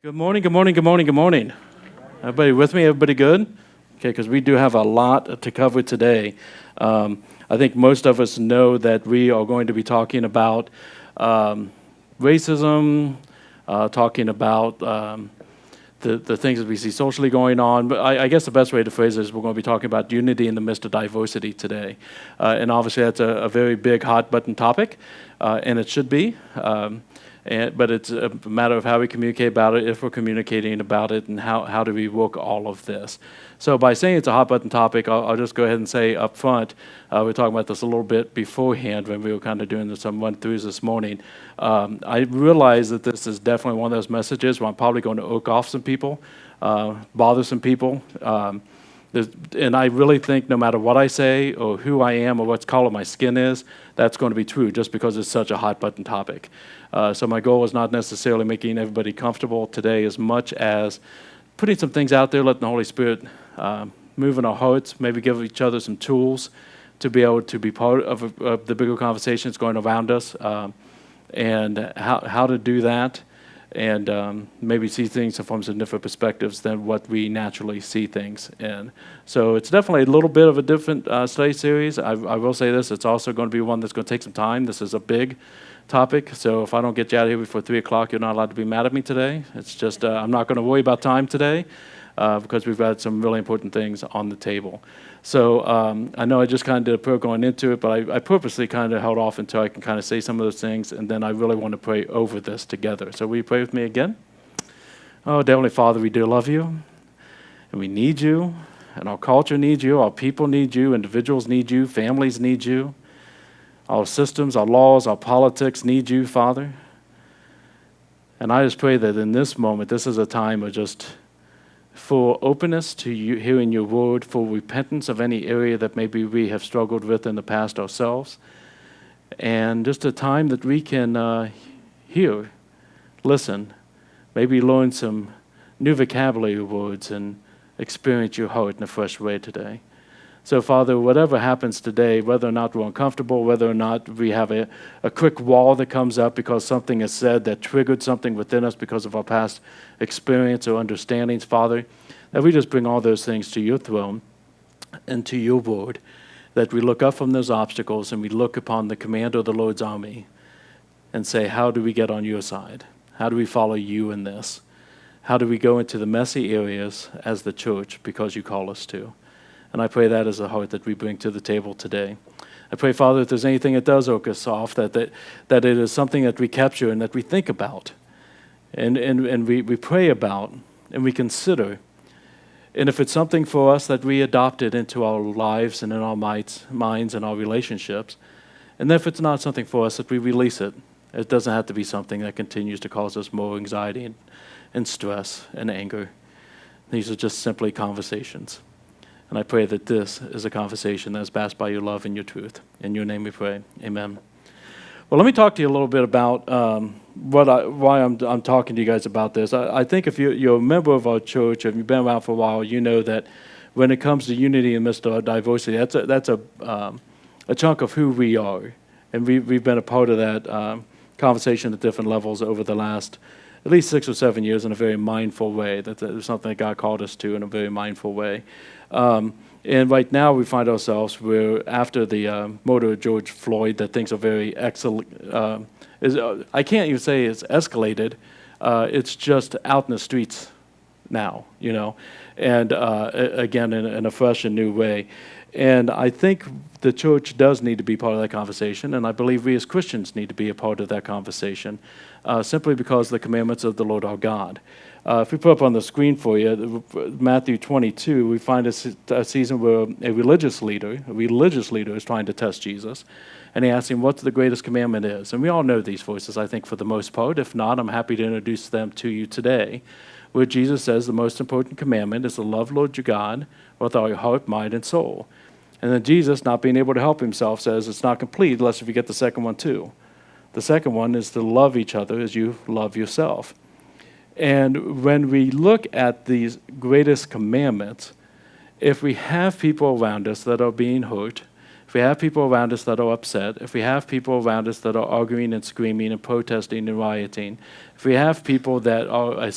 Good morning, good morning, good morning, good morning. Everybody with me? Everybody good? Okay, because we do have a lot to cover today. I think most of us know that we are going to be talking about racism, talking about the things that we see socially going on. But I guess the best way to phrase it is we're going to be talking about unity in the midst of diversity today. And obviously that's a very big, hot button topic, and it should be. But it's a matter of how we communicate about it, if we're communicating about it, and how do we work all of this. So by saying it's a hot button topic, I'll just go ahead and say up front, we were talking about this a little bit beforehand when we were kind of doing some run-throughs this morning. I realize that this is definitely one of those messages where I'm probably going to irk off some people, bother some people. And I really think no matter what I say or who I am or what color my skin is, that's going to be true just because it's such a hot button topic. So my goal is not necessarily making everybody comfortable today as much as putting some things out there, letting the Holy Spirit move in our hearts, maybe give each other some tools to be able to be part of the bigger conversations going around us, and how to do that, and maybe see things from some different perspectives than what we naturally see things in. So it's definitely a little bit of a different study series. I will say this, it's also going to be one that's going to take some time. This is a big topic, so if I don't get you out of here before 3 o'clock, you're not allowed to be mad at me today. It's just, I'm not going to worry about time today because we've got some really important things on the table. So I know I just kind of did a prayer going into it, but I purposely kind of held off until I can kind of say some of those things, and then I really want to pray over this together. So will you pray with me again? Oh, Heavenly Father, we do love you, and we need you, and our culture needs you, our people need you, individuals need you, families need you. Our systems, our laws, our politics need you, Father. And I just pray that in this moment, this is a time of just full openness to you hearing your word, full repentance of any area that maybe we have struggled with in the past ourselves, and just a time that we can hear, listen, maybe learn some new vocabulary words and experience your heart in a fresh way today. So, Father, whatever happens today, whether or not we're uncomfortable, whether or not we have a quick wall that comes up because something is said that triggered something within us because of our past experience or understandings, Father, that we just bring all those things to your throne and to your word, that we look up from those obstacles and we look upon the commander of the Lord's army and say, how do we get on your side? How do we follow you in this? How do we go into the messy areas as the church because you call us to? And I pray that is the heart that we bring to the table today. I pray, Father, if there's anything that does irk us off, that it is something that we capture and that we think about, and we pray about, and we consider. And if it's something for us that we adopted into our lives and in our minds and our relationships, and if it's not something for us, that we release it. It doesn't have to be something that continues to cause us more anxiety and stress and anger. These are just simply conversations. And I pray that this is a conversation that is backed by your love and your truth. In your name we pray. Amen. Well, let me talk to you a little bit about why I'm talking to you guys about this. I think if you're a member of our church, if you've been around for a while, you know that when it comes to unity and midst of diversity, that's a chunk of who we are. And we've been a part of that conversation at different levels over the last at least 6 or 7 years in a very mindful way. That is something that God called us to in a very mindful way. And right now we find ourselves where after the murder of George Floyd, that things are very excellent. I can't even say it's escalated. It's just out in the streets now, and again in a fresh and new way. And I think the church does need to be part of that conversation, and I believe we as Christians need to be a part of that conversation, simply because of the commandments of the Lord our God. If we put up on the screen for you, Matthew 22, we find a season where a religious leader is trying to test Jesus, and he asks him what the greatest commandment is. And we all know these voices, I think, for the most part. If not, I'm happy to introduce them to you today, where Jesus says the most important commandment is to love Lord your God with all your heart, mind, and soul. And then Jesus, not being able to help himself, says it's not complete unless if you get the second one too. The second one is to love each other as you love yourself. And when we look at these greatest commandments, if we have people around us that are being hurt, if we have people around us that are upset, if we have people around us that are arguing and screaming and protesting and rioting, if we have people that are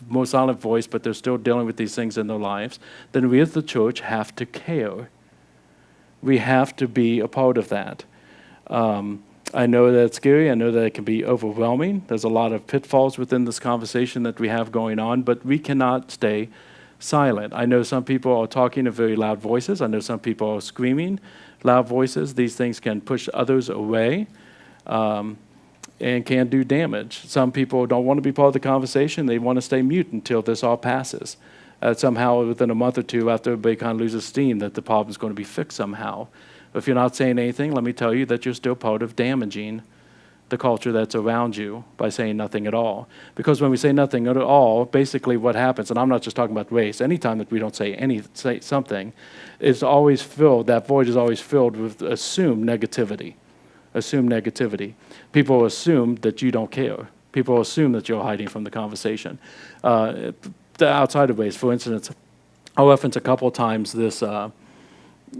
more silent voice, but they're still dealing with these things in their lives, then we as the church have to care. We have to be a part of that. I know that it's scary. I know that it can be overwhelming. There's a lot of pitfalls within this conversation that we have going on, but we cannot stay silent. I know some people are talking in very loud voices. I know some people are screaming loud voices. These things can push others away and can do damage. Some people don't want to be part of the conversation. They want to stay mute until this all passes. Somehow within a month or two after everybody kind of loses steam that the problem's going to be fixed somehow. If you're not saying anything, let me tell you that you're still part of damaging the culture that's around you by saying nothing at all. Because when we say nothing at all, basically what happens, and I'm not just talking about race, anytime that we don't say something, it's always filled, that void is always filled with assumed negativity. Assumed negativity. People assume that you don't care. People assume that you're hiding from the conversation. The outside of race, for instance, I referenced a couple of times this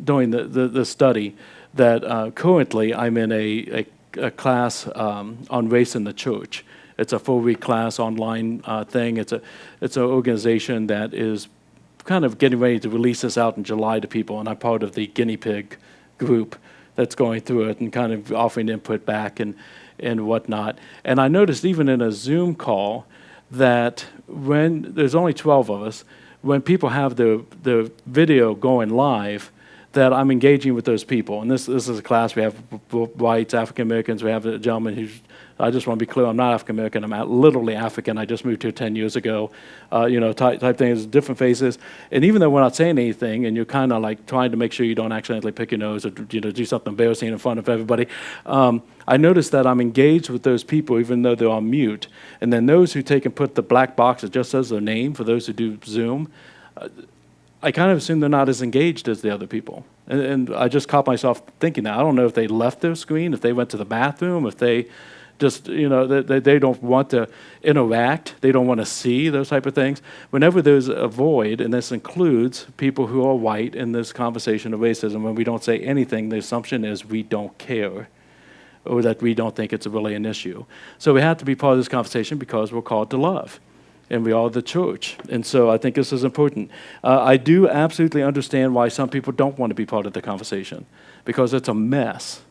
during the study that currently I'm in a class on race in the church. It's a 4-week class online thing. It's an organization that is kind of getting ready to release this out in July to people, and I'm part of the guinea pig group that's going through it and kind of offering input back and whatnot. And I noticed even in a Zoom call that when there's only 12 of us, when people have the video going live, that I'm engaging with those people. And this is a class, we have whites, African Americans, we have a gentleman who's, I just want to be clear, I'm not African American, I'm literally African, I just moved here 10 years ago, type things, different faces. And even though we're not saying anything, and you're kind of like trying to make sure you don't accidentally pick your nose or do something embarrassing in front of everybody, I noticed that I'm engaged with those people even though they're on mute. And then those who take and put the black box that just says their name, for those who do Zoom, I kind of assume they're not as engaged as the other people. And I just caught myself thinking that. I don't know if they left their screen, if they went to the bathroom, if they just, they don't want to interact, they don't want to see, those type of things. Whenever there's a void, and this includes people who are white in this conversation of racism, when we don't say anything, the assumption is we don't care, or that we don't think it's really an issue. So we have to be part of this conversation because we're called to love. And we are the church. And so I think this is important. I do absolutely understand why some people don't want to be part of the conversation, because it's a mess.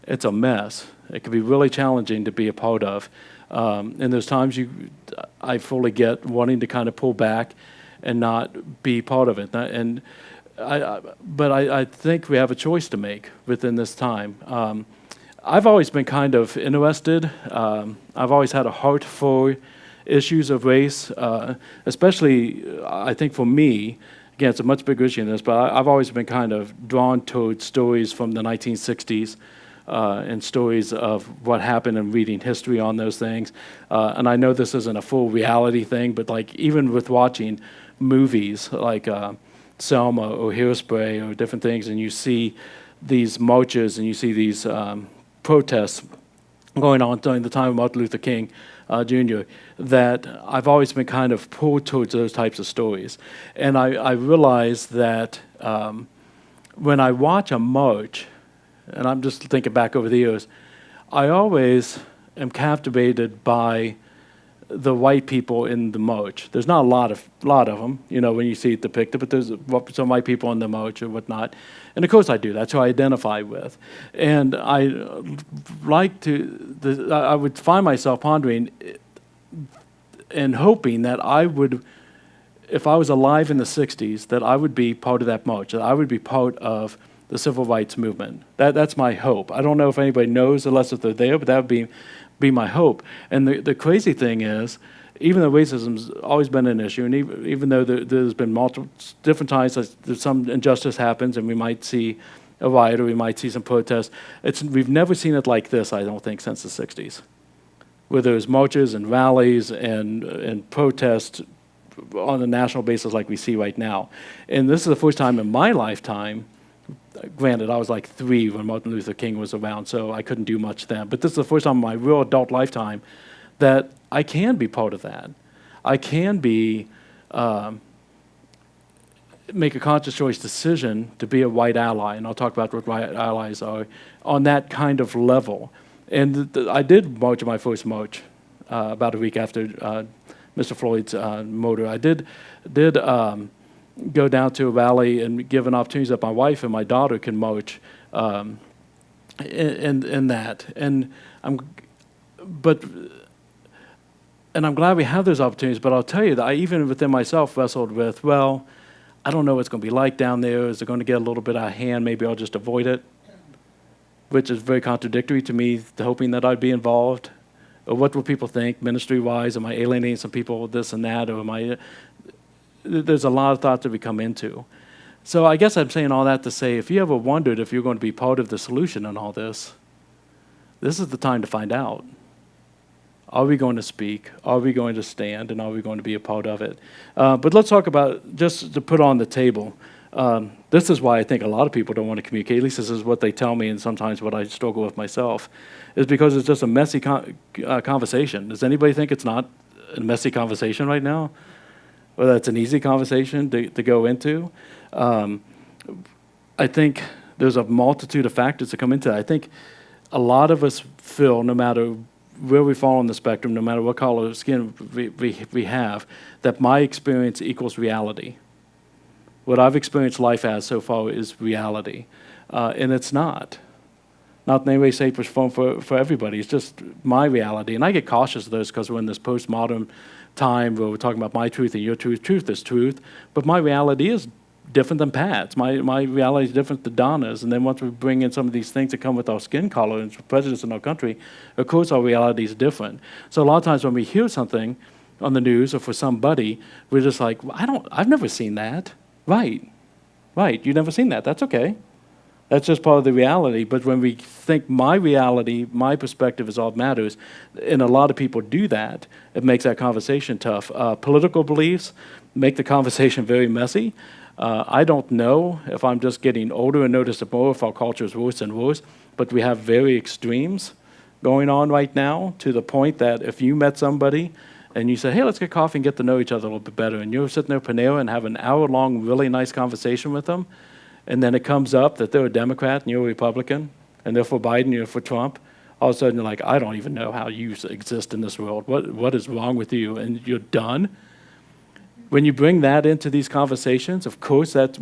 It's a mess. It can be really challenging to be a part of. And there's times I fully get wanting to kind of pull back and not be part of it. But I think we have a choice to make within this time. I've always been kind of interested. I've always had a heart for issues of race, especially, I think for me, again, it's a much bigger issue than this, but I've always been kind of drawn toward stories from the 1960s and stories of what happened and reading history on those things. And I know this isn't a full reality thing, but like even with watching movies like Selma or Hairspray or different things, and you see these marches and you see these protests going on during the time of Martin Luther King, Jr., that I've always been kind of pulled towards those types of stories. And I realized that when I watch a march, and I'm just thinking back over the years, I always am captivated by the white people in the march. There's not a lot of them, when you see it depicted, but there's some white people in the march or whatnot. And of course I do. That's who I identify with. And I would find myself pondering and hoping that I would, if I was alive in the 60s, that I would be part of that march, that I would be part of the civil rights movement. That's my hope. I don't know if anybody knows unless if they're there, but that would be my hope. And the crazy thing is, even though racism's always been an issue, and even though there's been multiple different times that some injustice happens, and we might see a riot or we might see some protests, we've never seen it like this, I don't think, since the 60s, where there's marches and rallies and protests on a national basis like we see right now. And this is the first time in my lifetime. Granted, I was like 3 when Martin Luther King was around, so I couldn't do much then. But this is the first time in my real adult lifetime that I can be part of that. I can be make a conscious choice decision to be a white ally, and I'll talk about what white allies are, on that kind of level. And I did march my first march about a week after Mr. Floyd's murder. I did go down to a rally and give an opportunity that my wife and my daughter can march in that. And I'm glad we have those opportunities, but I'll tell you that I even within myself wrestled with, well, I don't know what it's going to be like down there. Is it going to get a little bit out of hand? Maybe I'll just avoid it, which is very contradictory to me, hoping that I'd be involved. Or what will people think ministry-wise? Am I alienating some people with this and that? Or am I... There's a lot of thoughts that we come into. So I guess I'm saying all that to say, if you ever wondered if you're going to be part of the solution in all this, this is the time to find out. Are we going to speak? Are we going to stand? And are we going to be a part of it? But let's talk about, just to put on the table, this is why I think a lot of people don't want to communicate. At least this is what they tell me, and sometimes what I struggle with myself, is because it's just a messy conversation. Does anybody think it's not a messy conversation right now? Or that's an easy conversation to go into? I think there's a multitude of factors that come into it. I think a lot of us feel, no matter where we fall on the spectrum, no matter what color of skin we have, that my experience equals reality. What I've experienced life as so far is reality. And it's not. Not in any way, shape, or form for everybody. It's just my reality. And I get cautious of those because we're in this postmodern time where we're talking about my truth and your truth. Truth is truth. But my reality is different than Pat's. My reality is different than Donna's. And then once we bring in some of these things that come with our skin color and prejudice in our country, of course our reality is different. So a lot of times when we hear something on the news or for somebody, we're just like, I've never seen that. Right, you've never seen that. That's okay. That's just part of the reality. But when we think my reality, my perspective is all that matters, and a lot of people do that, it makes that conversation tough. Political beliefs make the conversation very messy. I don't know if I'm just getting older and notice it more, if our culture is worse and worse, but we have very extremes going on right now, to the point that if you met somebody and you say, hey, let's get coffee and get to know each other a little bit better, and you're sitting there at Panera and have an hour-long, really nice conversation with them, and then it comes up that they're a Democrat and you're a Republican, and they're for Biden, you're for Trump, all of a sudden you're like, I don't even know how you exist in this world. What is wrong with you? And you're done. When you bring that into these conversations, of course that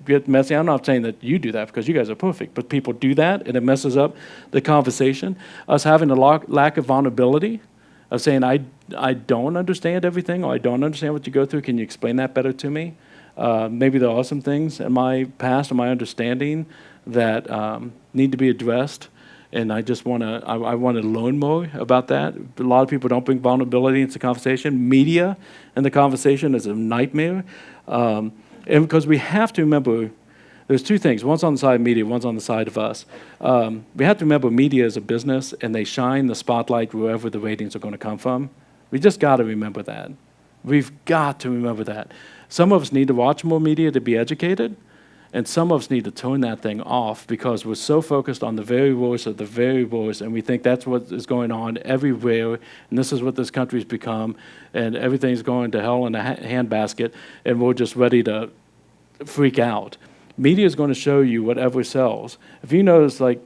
gets messy. I'm not saying that you do that because you guys are perfect, but people do that and it messes up the conversation. Us having a lack of vulnerability, of saying, I don't understand everything, or I don't understand what you go through. Can you explain that better to me? Maybe there are some things in my past or my understanding that need to be addressed, and I just want to I want to learn more about that. A lot of people don't bring vulnerability into the conversation. Media in the conversation is a nightmare, and because we have to remember, there's two things. One's on the side of media, one's on the side of us. We have to remember media is a business, and they shine the spotlight wherever the ratings are going to come from. We just got to remember that. We've got to remember that. Some of us need to watch more media to be educated, and some of us need to turn that thing off because we're so focused on the very worst of the very worst, and we think that's what is going on everywhere, and this is what this country's become, and everything's going to hell in a handbasket, and we're just ready to freak out. Media is going to show you whatever sells. If you notice, like,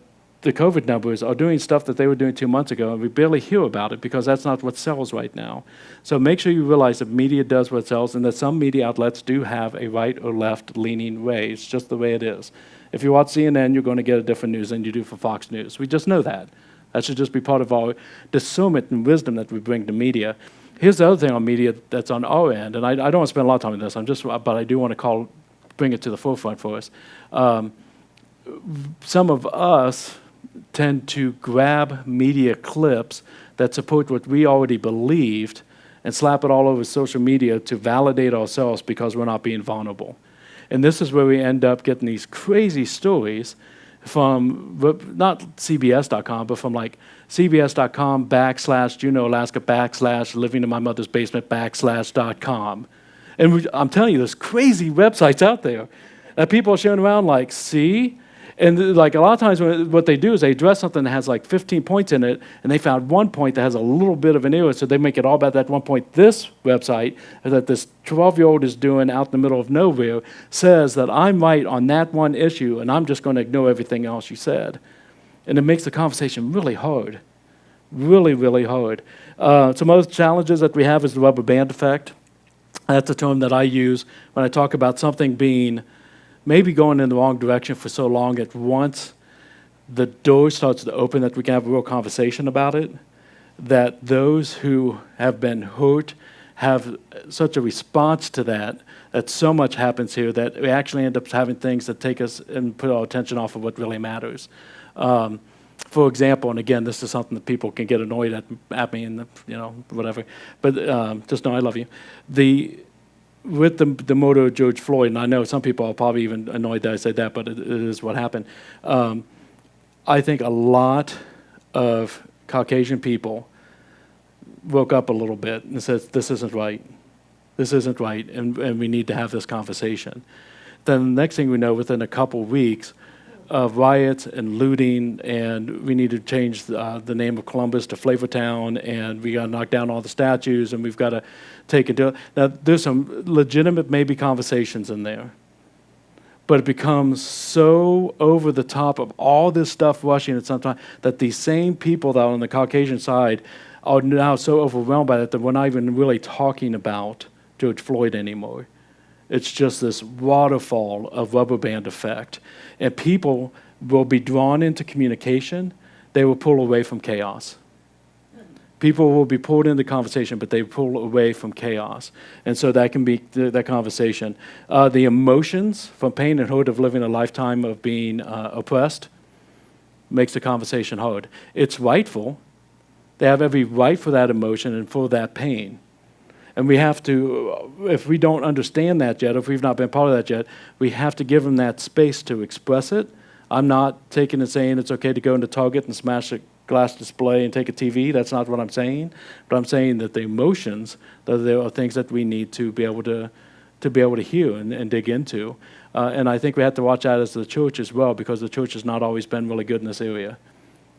the COVID numbers are doing stuff that they were doing 2 months ago, and we barely hear about it because that's not what sells right now. So make sure you realize that media does what sells, and that some media outlets do have a right or left-leaning way. It's just the way it is. If you watch CNN, you're going to get a different news than you do for Fox News. We just know that. That should just be part of our discernment and wisdom that we bring to media. Here's the other thing on media that's on our end, and I don't want to spend a lot of time on this, but I do want to bring it to the forefront for us. Some of us tend to grab media clips that support what we already believed and slap it all over social media to validate ourselves because we're not being vulnerable. And this is where we end up getting these crazy stories from, not CBS.com, but from like CBS.com / Juneau, Alaska / living in my mother's basement /.com. And I'm telling you, there's crazy websites out there that people are showing around like, see? And like a lot of times what they do is they address something that has like 15 points in it, and they found one point that has a little bit of an error, so they make it all about that one point. This website that this 12-year-old is doing out in the middle of nowhere says that I'm right on that one issue, and I'm just going to ignore everything else you said. And it makes the conversation really hard, really, really hard. Some other challenges that we have is the rubber band effect. That's a term that I use when I talk about something being maybe going in the wrong direction for so long that once the door starts to open that we can have a real conversation about it, that those who have been hurt have such a response to that, that so much happens here that we actually end up having things that take us and put our attention off of what really matters. For example, and again, this is something that people can get annoyed at me and, whatever, but just know I love you. With the murder of George Floyd, and I know some people are probably even annoyed that I said that, but it is what happened. I think a lot of Caucasian people woke up a little bit and said, this isn't right. This isn't right, and we need to have this conversation. Then the next thing we know, within a couple weeks of riots and looting, and we need to change the name of Columbus to Flavortown, and we got to knock down all the statues, and we've got to take it to. Now, there's some legitimate maybe conversations in there, but it becomes so over the top of all this stuff rushing at some time that these same people that are on the Caucasian side are now so overwhelmed by that we're not even really talking about George Floyd anymore. It's just this waterfall of rubber band effect. And people will be drawn into communication. They will pull away from chaos. People will be pulled into conversation, but they pull away from chaos. And so that can be that conversation. The emotions from pain and hurt of living a lifetime of being oppressed makes the conversation hard. It's rightful. They have every right for that emotion and for that pain. And we have to, if we don't understand that yet, if we've not been part of that yet, we have to give them that space to express it. I'm not taking and saying it's okay to go into Target and smash a glass display and take a TV. That's not what I'm saying. But I'm saying that the emotions, that there are things that we need to be able to hear and dig into. And I think we have to watch out as the church as well, because the church has not always been really good in this area.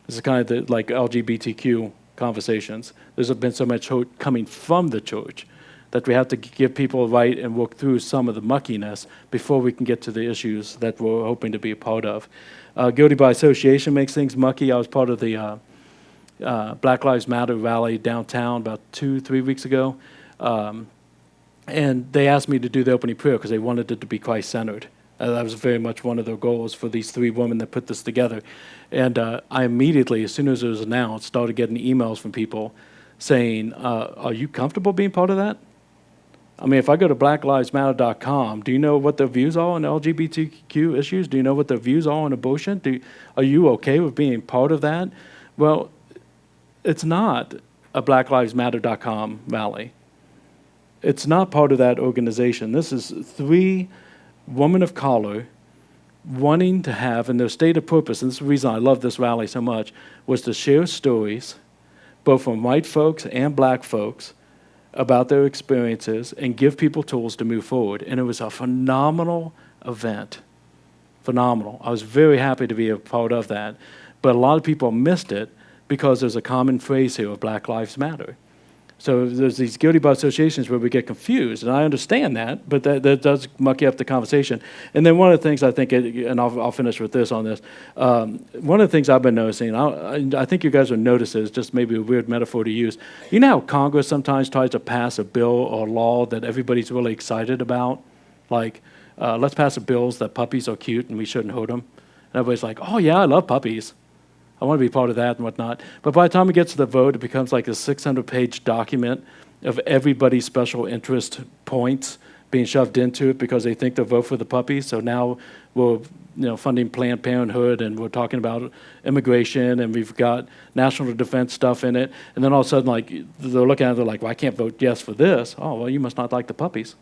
This is kind of like LGBTQ conversations. There's been so much hope coming from the church that we have to give people a right and work through some of the muckiness before we can get to the issues that we're hoping to be a part of. Guilty by association makes things mucky. I was part of the Black Lives Matter rally downtown about 2-3 weeks ago, and they asked me to do the opening prayer because they wanted it to be Christ-centered. That was very much one of their goals for these 3 women that put this together. And I immediately, as soon as it was announced, started getting emails from people saying, are you comfortable being part of that? I mean, if I go to blacklivesmatter.com, do you know what their views are on LGBTQ issues? Do you know what their views are on abortion? Are you okay with being part of that? Well, it's not a blacklivesmatter.com rally. It's not part of that organization. This is 3 women of color wanting to have, and their stated purpose, and this is the reason I love this rally so much, was to share stories, both from white folks and black folks, about their experiences and give people tools to move forward. And it was a phenomenal event. Phenomenal. I was very happy to be a part of that. But a lot of people missed it because there's a common phrase here of Black Lives Matter. So there's these guilty by associations where we get confused, and I understand that, but that does mucky up the conversation. And then one of the things I think, and I'll finish with this on this, one of the things I've been noticing, I think you guys will notice is just maybe a weird metaphor to use. You know how Congress sometimes tries to pass a bill or law that everybody's really excited about? Like, let's pass a bill that puppies are cute and we shouldn't hurt them. And everybody's like, oh yeah, I love puppies. I want to be part of that and whatnot. But by the time it gets to the vote, it becomes like a 600-page document of everybody's special interest points being shoved into it because they think they'll vote for the puppies. So now we're funding Planned Parenthood, and we're talking about immigration, and we've got national defense stuff in it. And then all of a sudden, like, they're looking at it, they're like, well, I can't vote yes for this. Oh, well, you must not like the puppies.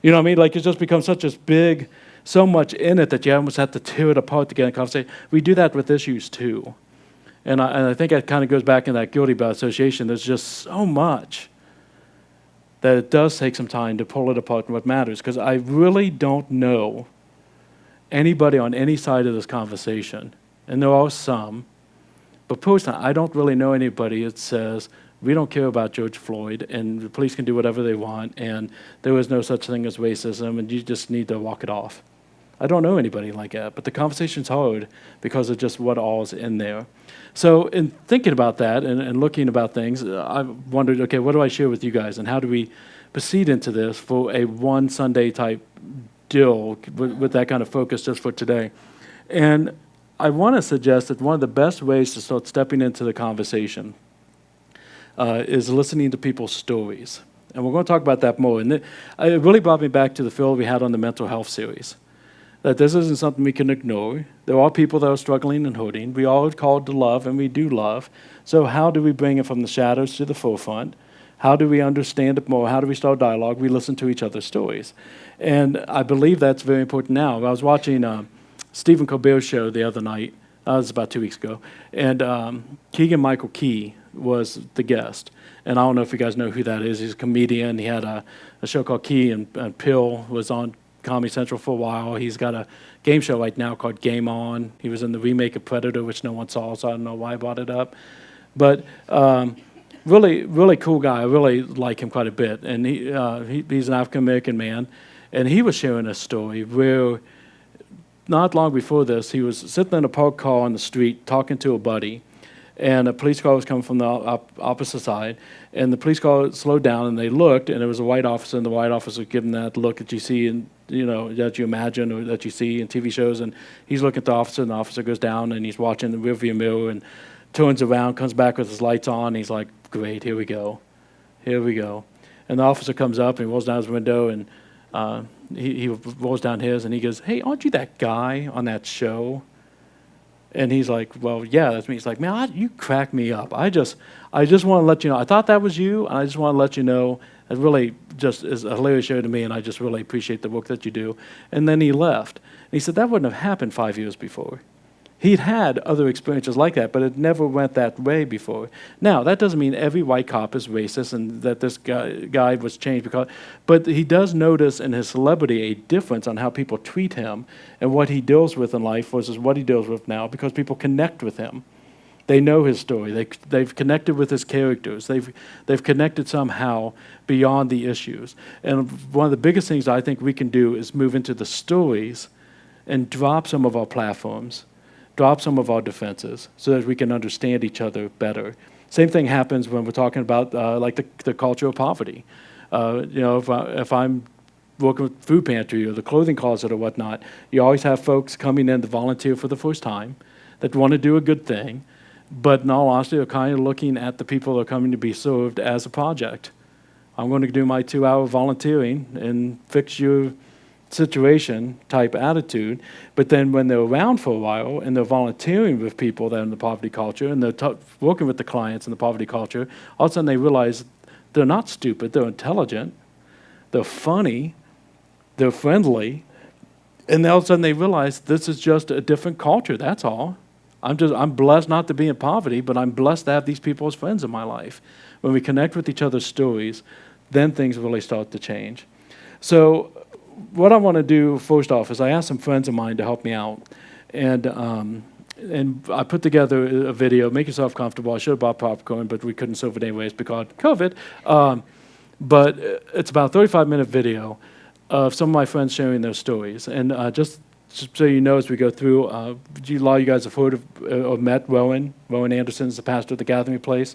You know what I mean? Like, it just becomes such a big... so much in it that you almost have to tear it apart to get in a conversation. We do that with issues too. And I think that kind of goes back in that guilty by association. There's just so much that it does take some time to pull it apart and what matters. Because I really don't know anybody on any side of this conversation, and there are some, but personally, I don't really know anybody that says, we don't care about George Floyd, and the police can do whatever they want, and there is no such thing as racism, and you just need to walk it off. I don't know anybody like that, but the conversation's hard because of just what all's in there. So in thinking about that and looking about things, I wondered, okay, what do I share with you guys, and how do we proceed into this for a one Sunday type deal with that kind of focus just for today? And I want to suggest that one of the best ways to start stepping into the conversation is listening to people's stories. And we're going to talk about that more. And it really brought me back to the feel we had on the mental health series, that this isn't something we can ignore. There are people that are struggling and hurting. We are called to love, and we do love. So how do we bring it from the shadows to the forefront? How do we understand it more? How do we start dialogue? We listen to each other's stories. And I believe that's very important now. I was watching Stephen Colbert's show the other night. It was about 2 weeks ago. And Keegan-Michael Key was the guest. And I don't know if you guys know who that is. He's a comedian. He had a show called Key and Pill, was on Comedy Central for a while. He's got a game show right now called Game On. He was in the remake of Predator, which no one saw, so I don't know why I brought it up. But really, really cool guy. I really like him quite a bit. And he's an African-American man. And he was sharing a story where not long before this, he was sitting in a parked car on the street talking to a buddy, and a police car was coming from the opposite side, and the police car slowed down, and they looked, and there was a white officer, and the white officer giving that look that you see in, that you imagine or that you see in TV shows, and he's looking at the officer, and the officer goes down, and he's watching the rearview mirror, and turns around, comes back with his lights on, and he's like, great, here we go. And the officer comes up, and he rolls down his window, and he rolls down his, and he goes, hey, aren't you that guy on that show? And he's like, well, yeah, that's me. He's like, man, you crack me up. I just want to let you know. I thought that was you, and I just want to let you know. It really just is a hilarious show to me, and I just really appreciate the work that you do. And then he left. And he said that wouldn't have happened 5 years before. He'd had other experiences like that, but it never went that way before. Now, that doesn't mean every white cop is racist and that this guy was changed, but he does notice in his celebrity a difference on how people treat him and what he deals with in life versus what he deals with now, because people connect with him. They know his story. They've connected with his characters. They've connected somehow beyond the issues. And one of the biggest things I think we can do is move into the stories and drop some of our platforms, drop some of our defenses so that we can understand each other better. Same thing happens when we're talking about the culture of poverty. If I'm working with food pantry or the clothing closet or whatnot, you always have folks coming in to volunteer for the first time that want to do a good thing, but in all honesty are kind of looking at the people that are coming to be served as a project. I'm going to do my 2-hour volunteering and fix your situation type attitude, but then when they're around for a while and they're volunteering with people that are in the poverty culture and they're working with the clients in the poverty culture, all of a sudden they realize they're not stupid, they're intelligent, they're funny, they're friendly, and all of a sudden they realize this is just a different culture, that's all. I'm blessed not to be in poverty, but I'm blessed to have these people as friends in my life. When we connect with each other's stories, then things really start to change. So what I want to do first off is I asked some friends of mine to help me out, and I put together a video. Make yourself comfortable. I should have bought popcorn, but we couldn't serve it anyways because of COVID. But it's about a 35-minute video of some of my friends sharing their stories. And just so you know, as we go through, a lot of you guys have heard of or met Rohan. Rohan Anderson is the pastor at the Gathering Place.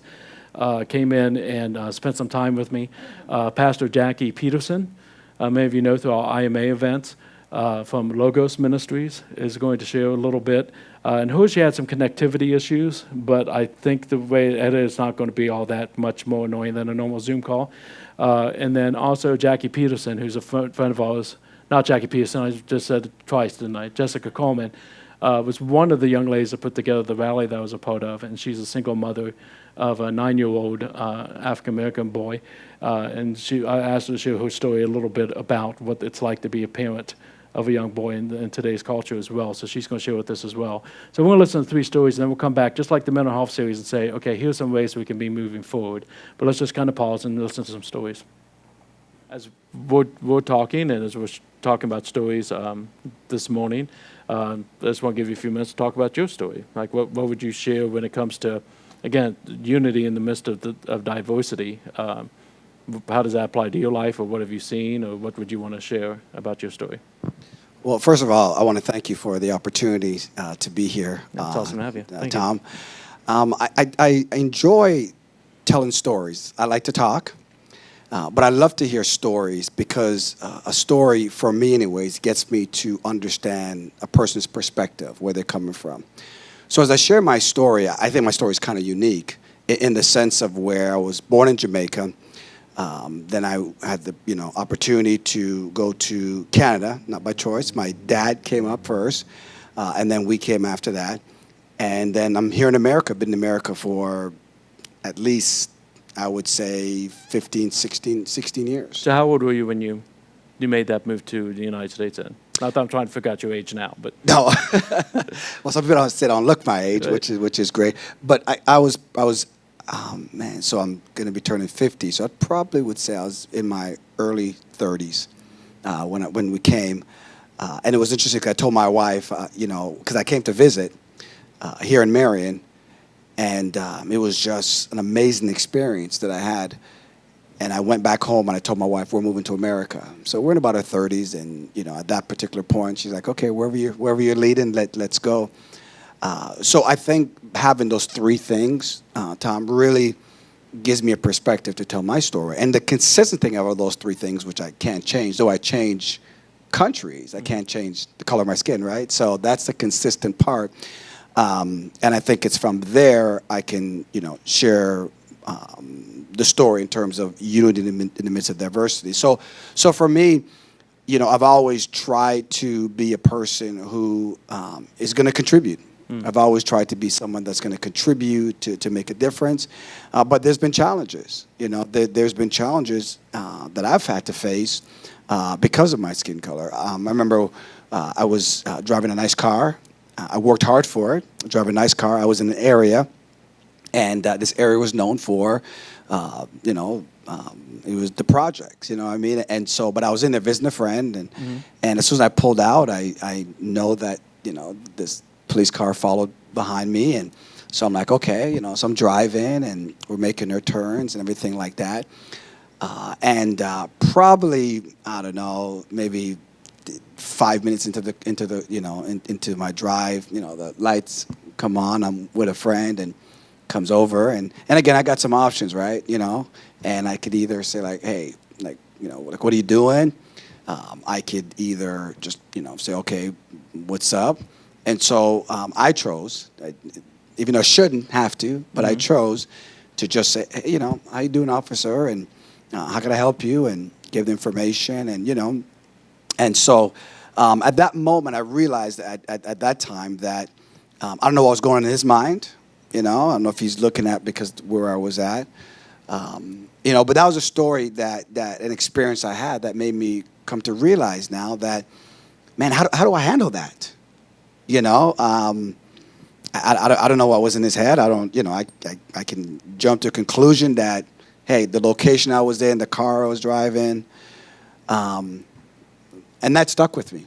Came in and spent some time with me. Pastor Jackie Peterson, many of you know through our IMA events from Logos Ministries, is going to share a little bit. And she had some connectivity issues, but I think the way it is not going to be all that much more annoying than a normal Zoom call. And then also Jackie Peterson, who's a friend of ours. Not Jackie Peterson, I just said twice tonight. Jessica Coleman was one of the young ladies that put together the rally that I was a part of, and she's a single mother of a 9-year-old African-American boy. And I asked her to share her story a little bit about what it's like to be a parent of a young boy in today's culture as well. So she's going to share with us as well. So we're going to listen to 3 stories, and then we'll come back, just like the mental health series, and say, okay, here's some ways we can be moving forward. But let's just kind of pause and listen to some stories. as we're talking and as we're talking about stories this morning, I just want to give you a few minutes to talk about your story. Like, what would you share when it comes to, again, unity in the midst of diversity? How does that apply to your life, or what have you seen, or what would you want to share about your story? Well, first of all, I want to thank you for the opportunity to be here. It's awesome to have you. Thank Tom. I enjoy telling stories. I like to talk, but I love to hear stories because a story, for me anyways, gets me to understand a person's perspective, where they're coming from. So as I share my story, I think my story is kind of unique in the sense of where I was born in Jamaica. Then I had the opportunity to go to Canada, not by choice. My dad came up first, and then we came after that. And then I'm here in America. Been in America for at least, I would say, 15, 16 years. So how old were you when you made that move to the United States then? Not that I'm trying to figure out your age now, but no. Well, some people don't look my age, right. which is great. But I was. So I'm going to be turning 50. So I probably would say I was in my early 30s when we came. And it was interesting because I told my wife, because I came to visit here in Marion, and it was just an amazing experience that I had. And I went back home and I told my wife we're moving to America. So we're in about our 30s, and at that particular point, she's like, "Okay, wherever you're leading, let's go." So I think having those three things, Tom, really gives me a perspective to tell my story. And the consistent thing of those three things, which I can't change, though I change countries, I can't change the color of my skin, right? So that's the consistent part. And I think it's from there I can, share the story in terms of unity in the midst of diversity. So for me, I've always tried to be a person who is going to contribute. I've always tried to be someone that's going to contribute to make a difference. But there's been challenges. There's been challenges that I've had to face because of my skin color. I remember I was driving a nice car. I worked hard for it. Driving a nice car. I was in an area, and this area was known for, it was the projects, you know what I mean? And so, but I was in there visiting a friend, and as soon as I pulled out, I know that, this police car followed behind me, and so I'm like, okay, so I'm driving, and we're making our turns and everything like that. And probably, I don't know, maybe 5 minutes into my drive, the lights come on, I'm with a friend, and comes over, and again, I got some options, right? And I could either say like, hey, what are you doing? I could either just, say, okay, what's up? And so I chose, even though I shouldn't have to, but I chose to just say, hey, how you doing, officer? And how can I help you? And give the information, and so at that moment, I realized at that time that I don't know what was going on in his mind. I don't know if he's looking at because where I was at. But that was a story that an experience I had that made me come to realize now that, man, how do I handle that? I don't know what was in his head. I don't, I can jump to a conclusion that, hey, the location I was in, the car I was driving, and that stuck with me.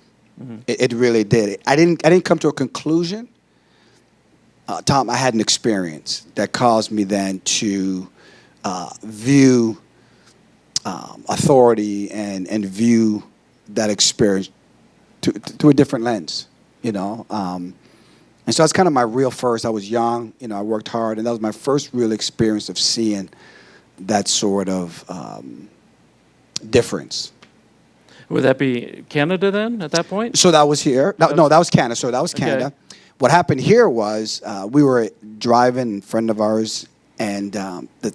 It really did. I didn't come to a conclusion. Tom, I had an experience that caused me then to view authority and view that experience to a different lens, And so that's kind of my real first. I was young, I worked hard, and that was my first real experience of seeing that sort of difference. Would that be Canada then at that point? So that was here. No, that was Canada. So that was Canada. Okay. What happened here was we were driving, a friend of ours, and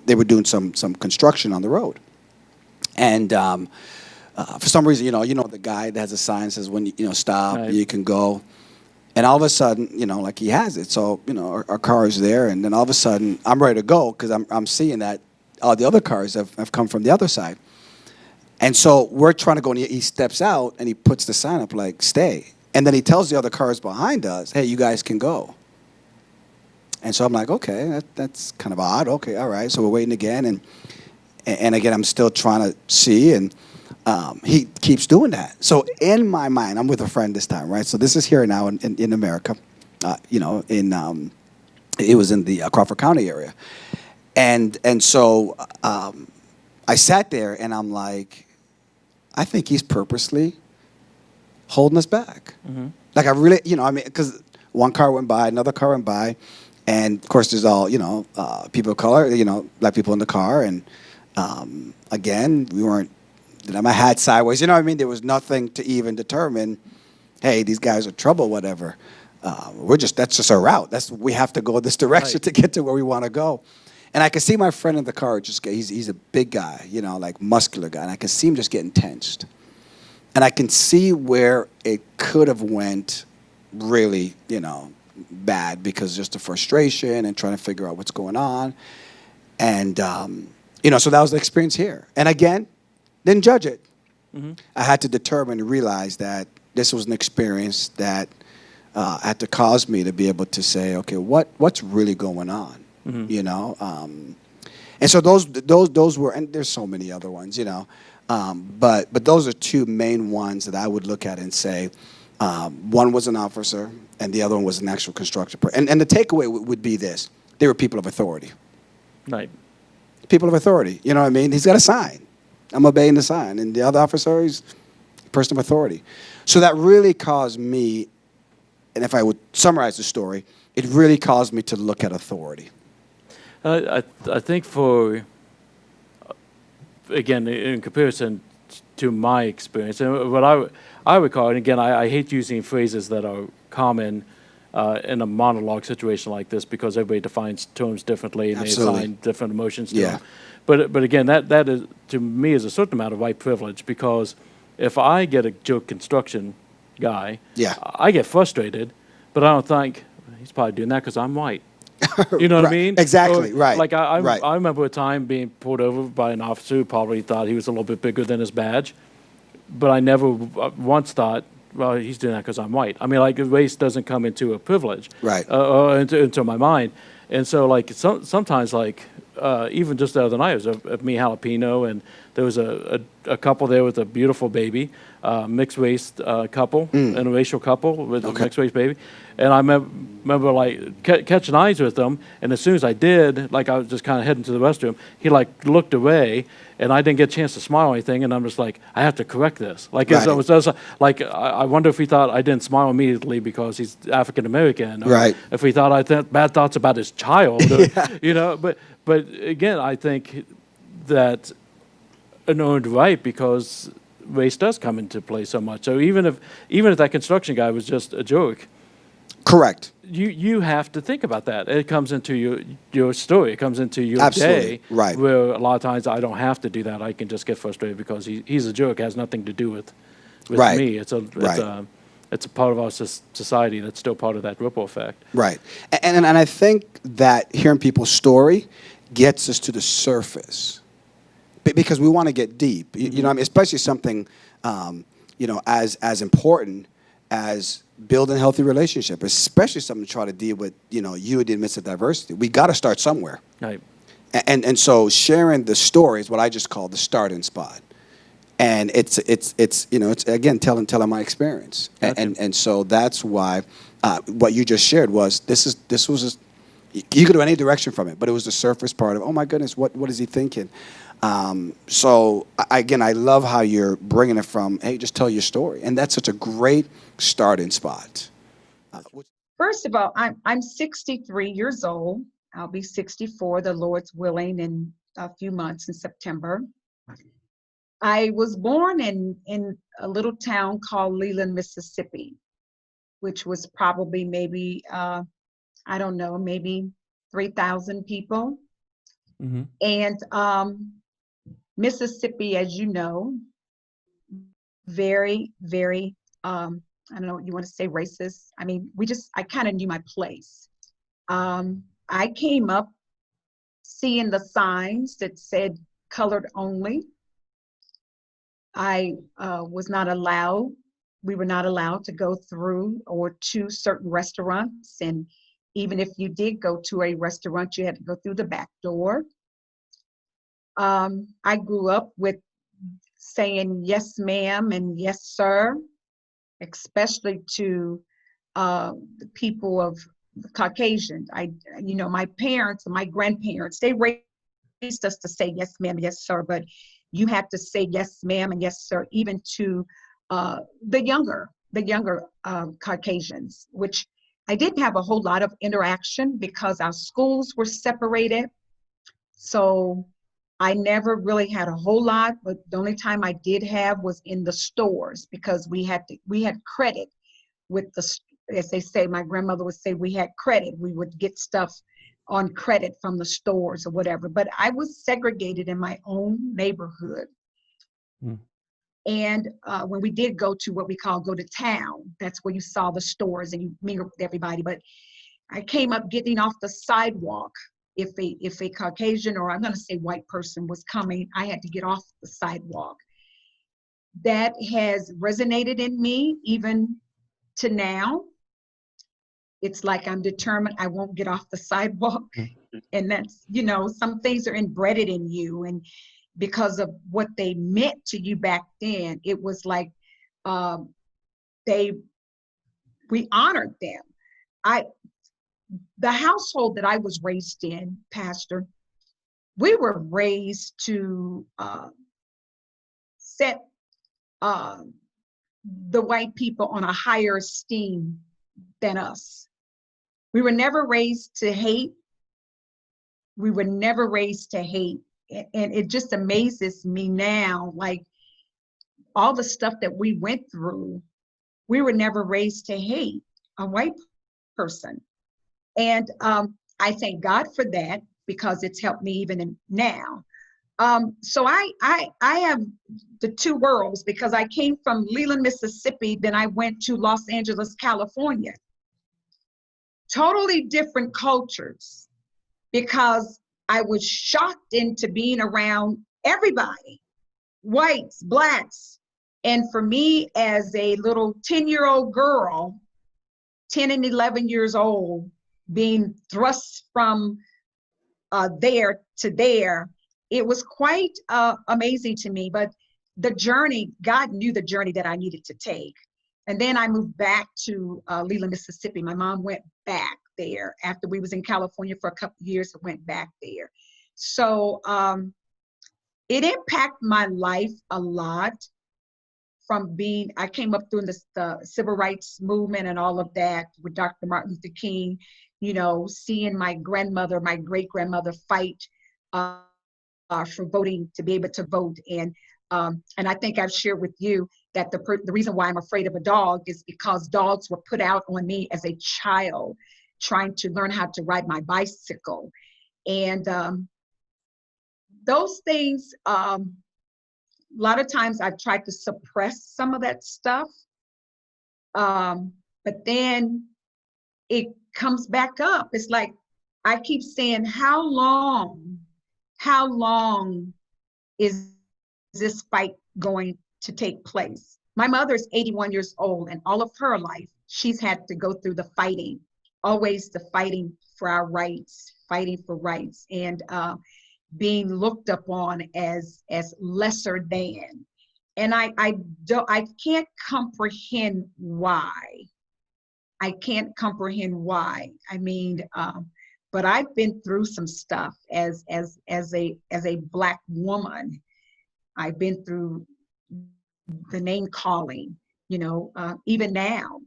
they were doing some construction on the road. And for some reason, the guy that has a sign that says when you stop, right, you can go. And all of a sudden, like he has it. So, our car is there, and then all of a sudden, I'm ready to go because I'm seeing that all the other cars have come from the other side. And so we're trying to go, and he steps out, and he puts the sign up like, stay. And then he tells the other cars behind us, hey, you guys can go. And so I'm like, okay, that's kind of odd. Okay, all right. So we're waiting again. And again, I'm still trying to see. And he keeps doing that. So in my mind, I'm with a friend this time, right? So this is here now in America, it was in the Crawford County area, and so I sat there and I'm like, I think he's purposely holding us back. Like I really, I mean, because one car went by, another car went by, and of course there's all people of color, black people in the car, and again we weren't. Did I have my hat sideways? You know what I mean? There was nothing to even determine, hey, these guys are trouble, whatever. That's just our route. We have to go this direction to get to where we want to go. And I could see my friend in the car he's a big guy, like muscular guy, and I could see him just getting tensed. And I can see where it could have went really, bad because just the frustration and trying to figure out what's going on. And, so that was the experience here. And again, didn't judge it. I had to determine and realize that this was an experience that had to cause me to be able to say, okay, what's really going on? And so those were, and there's so many other ones, but those are two main ones that I would look at and say, one was an officer and the other one was an actual construction person. And the takeaway would be this: they were people of authority. Right. People of authority. You know what I mean? He's got a sign. I'm obeying the sign. And the other officer is a person of authority. So that really caused me, and if I would summarize the story, it really caused me to look at authority. I think again, in comparison to my experience, and what I recall, and again, I hate using phrases that are common in a monologue situation like this because everybody defines terms differently and Absolutely. they assign different emotions to them. But again, that is, to me, is a certain amount of white privilege, because if I get a joke construction guy, I get frustrated, but I don't think he's probably doing that because I'm white. You know what I mean? Exactly, or, right. Like I right. remember a time being pulled over by an officer who probably thought he was a little bit bigger than his badge, but I never once thought, well, he's doing that because I'm white. I mean, like, race doesn't come into a privilege, Right. Into my mind. And so, like, sometimes, like, even just the other night, it was a me jalapeno, and there was a couple there with a beautiful baby, mixed race couple, interracial couple with a mixed race baby. And I remember like catching eyes with them, and as soon as I did, like I was just kind of heading to the restroom, he like looked away, and I didn't get a chance to smile or anything, and I'm just like, I have to correct this. Like Right. it was like I wonder if he thought I didn't smile immediately because he's African American, or Right. if he thought I thought bad thoughts about his child, or, But again, I think that an earned right, because race does come into play so much. So even if that construction guy was just a joke, Correct. you have to think about that. It comes into your story. It comes into your Absolutely. day. Right. Where a lot of times I don't have to do that. I can just get frustrated because he's a joke. It has nothing to do with Right. me. It's a part of our society that's still part of that ripple effect. Right. And I think that hearing people's story gets us to the surface, because we want to get deep. You know what I mean? Especially something, as important as building a healthy relationship, especially something to try to deal with, unity in the midst of diversity. We got to start somewhere. Right. And so sharing the story is what I just call the starting spot. And it's again telling my experience. Gotcha. And so that's why what you just shared was this was you could go any direction from it, but it was the surface part of, oh my goodness, what is he thinking? So I love how you're bringing it from, hey, just tell your story, and that's such a great starting spot. First of all, I'm 63 years old. I'll be 64, the Lord's willing, in a few months in September. I was born in a little town called Leland, Mississippi, which was probably maybe, I don't know, maybe 3,000 people. Mm-hmm. And Mississippi, as you know, very, very, I don't know what you want to say, racist. I mean, I kind of knew my place. I came up seeing the signs that said colored only. I was not allowed, we were not allowed to go through or to certain restaurants. And even if you did go to a restaurant, you had to go through the back door. I grew up with saying yes, ma'am, and yes, sir, especially to the people of Caucasian. My parents and my grandparents, they raised us to say yes, ma'am, yes, sir, but you have to say yes, ma'am, and yes, sir, even to the younger Caucasians, which I didn't have a whole lot of interaction because our schools were separated. So I never really had a whole lot, but the only time I did have was in the stores because we had credit with as they say, my grandmother would say, we had credit. We would get stuff on credit from the stores or whatever. But I was segregated in my own neighborhood. Mm. And when we did go to what we call go to town, that's where you saw the stores and you mingled with everybody. But I came up getting off the sidewalk. If a Caucasian, or I'm going to say white person, was coming, I had to get off the sidewalk. That has resonated in me even to now. It's like I'm determined I won't get off the sidewalk. And that's, some things are embedded in you. And because of what they meant to you back then, it was like we honored them. The household that I was raised in, Pastor, we were raised to set the white people on a higher esteem than us. We were never raised to hate. We were never raised to hate. And it just amazes me now, like all the stuff that we went through, we were never raised to hate a white person. And I thank God for that because it's helped me even now. So I have the two worlds because I came from Leland, Mississippi, then I went to Los Angeles, California. Totally different cultures because I was shocked into being around everybody, whites, blacks. And for me as a little 10-year-old girl, 10 and 11 years old, being thrust from there to there, it was quite amazing to me. But the journey, God knew the journey that I needed to take. And then I moved back to Leland, Mississippi. My mom went back there after we was in California for a couple of years and went back there. So it impacted my life a lot from I came up through the civil rights movement and all of that with Dr. Martin Luther King, seeing my grandmother, my great grandmother fight for voting, to be able to vote. And I think I've shared with you that the reason why I'm afraid of a dog is because dogs were put out on me as a child, trying to learn how to ride my bicycle. And those things, a lot of times I've tried to suppress some of that stuff. But then it comes back up. It's like, I keep saying, how long is this fight going to take place? My mother's 81 years old, and all of her life, she's had to go through the fighting, always the fighting for our rights, fighting for rights, and being looked upon as lesser than. And I can't comprehend why. I can't comprehend why. I mean, but I've been through some stuff as a Black woman. I've been through the name calling, even now,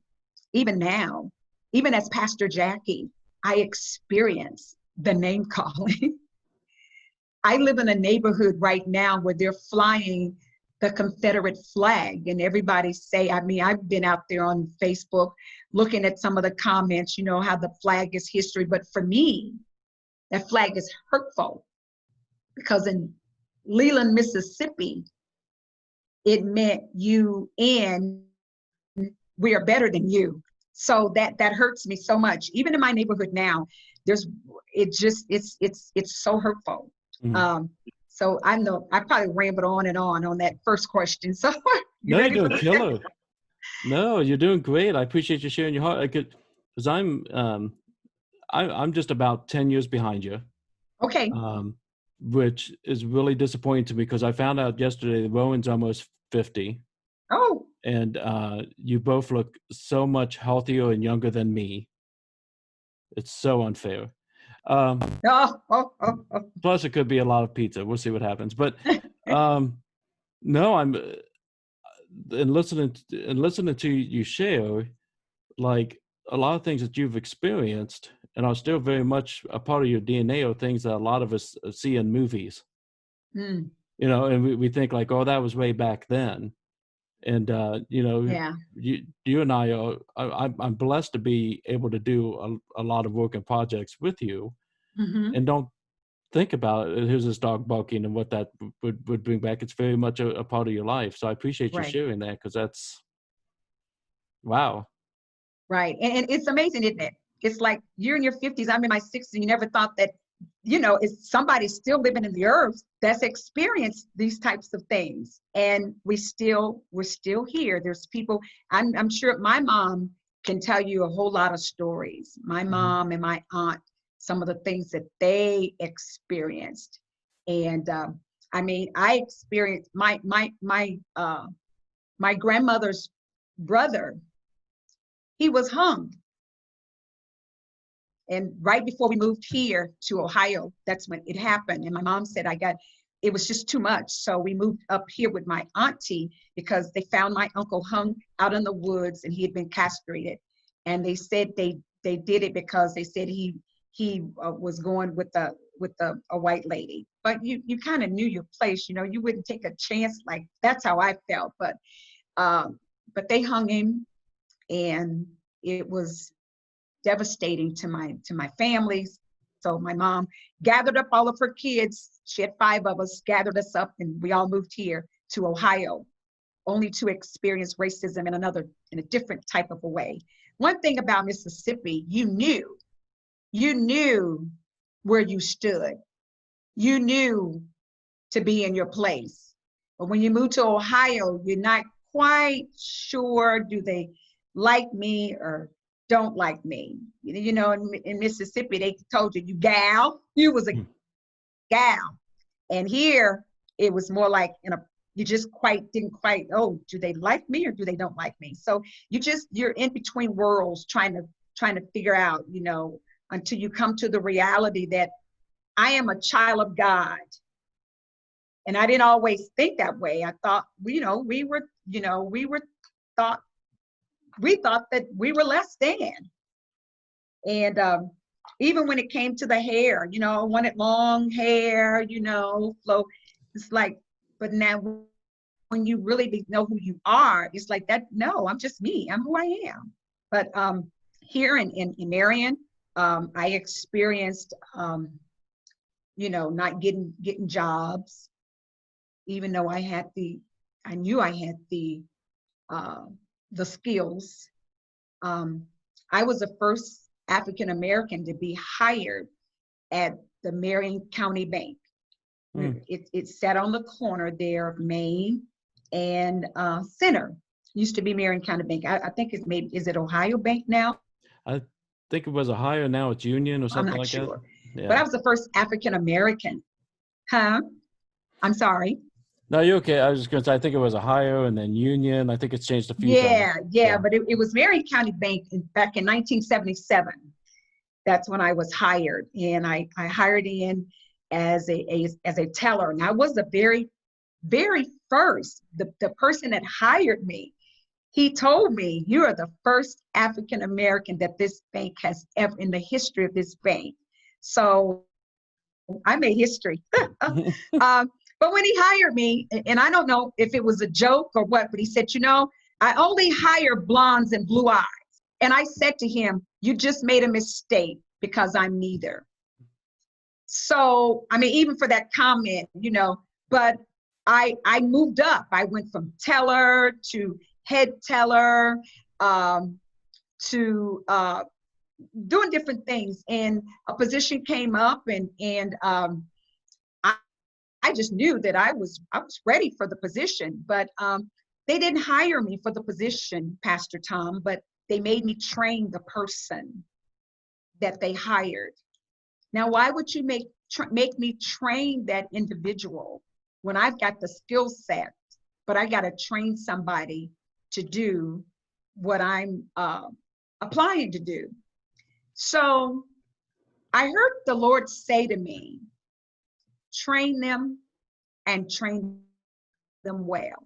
even as Pastor Jackie, I experience the name calling. I live in a neighborhood right now where they're flying the Confederate flag, and everybody say, I've been out there on Facebook looking at some of the comments, how the flag is history. But for me, that flag is hurtful because in Leland, Mississippi, it meant we are better than you. So that hurts me so much. Even in my neighborhood now, it's so hurtful. Mm-hmm. So I know I probably rambled on and on that first question. So no, you're doing killer. No, you're doing great. I appreciate you sharing your heart. Because I'm just about 10 years behind you. Okay. which is really disappointing to me because I found out yesterday that Rowan's almost 50. Oh, And you both look so much healthier and younger than me. It's so unfair. oh. Plus, it could be a lot of pizza. We'll see what happens. But no, I'm and listening to you share, like a lot of things that you've experienced and are still very much a part of your DNA are things that a lot of us see in movies. Mm, And we think like, oh, that was way back then. And yeah. you and I are. I'm blessed to be able to do a lot of work and projects with you, Hmm. and don't think about it. Here's this dog barking and what that would bring back. It's very much a part of your life. So I appreciate you Right. sharing that because that's wow. Right. And it's amazing, isn't it? It's like you're in your 50s, I'm in my 60s, and you never thought that, it's somebody still living in the earth that's experienced these types of things. And we're still here. There's people, I'm sure my mom can tell you a whole lot of stories. My Mhm. mom and my aunt, some of the things that they experienced. And I experienced my grandmother's brother, he was hung. And right before we moved here to Ohio, that's when it happened. And my mom said, it was just too much. So we moved up here with my auntie because they found my uncle hung out in the woods and he had been castrated. And they said they did it because they said he was going with a white lady. But you kind of knew your place, you wouldn't take a chance. Like that's how I felt. But they hung him, and it was devastating to my families. So my mom gathered up all of her kids. She had 5 of us, gathered us up, and we all moved here to Ohio, only to experience racism in a different type of a way. One thing about Mississippi, you knew where you stood. You knew to be in your place. But when you move to Ohio, you're not quite sure, do they like me or don't like me? In Mississippi, they told you, you was a Hmm. gal. And here it was more like you just didn't quite, oh, do they like me or do they don't like me? So you're in between worlds trying to figure out, until you come to the reality that I am a child of God. And I didn't always think that way. I thought, we thought that we were less than. And even when it came to the hair, I wanted long hair, flow. It's like, but now when you really know who you are, it's like that. No, I'm just me. I'm who I am. But here in Marion, I experienced, not getting jobs, even though I knew I had the skills. I was the first African American to be hired at the Marion County Bank. Hmm. It sat on the corner there of Main and Center. Used to be Marion County Bank. I think is it Ohio Bank now? I think it was Ohio. Now it's Union or I'm something not like that. sure. But Yeah. I was the first African American. Huh? I'm sorry. No, you're okay. I was just going to say, I think it was Ohio and then Union. I think it's changed a few times. Yeah, but it was Marion County Bank back in 1977. That's when I was hired, and I hired in as a teller. And I was the very first, the person that hired me. He told me, you are the first African American that this bank has ever in the history of this bank. So I made history. But when he hired me, and I don't know if it was a joke or what, but he said, I only hire blondes and blue eyes. And I said to him, you just made a mistake because I'm neither. So, even for that comment, but I moved up. I went from teller to head teller, to doing different things. And a position came up, and I just knew that I was ready for the position, but they didn't hire me for the position, Pastor Tom, but they made me train the person that they hired. Now, why would you make make me train that individual when I've got the skill set, but I got to train somebody to do what I'm applying to do. So I heard the Lord say to me, train them and train them well.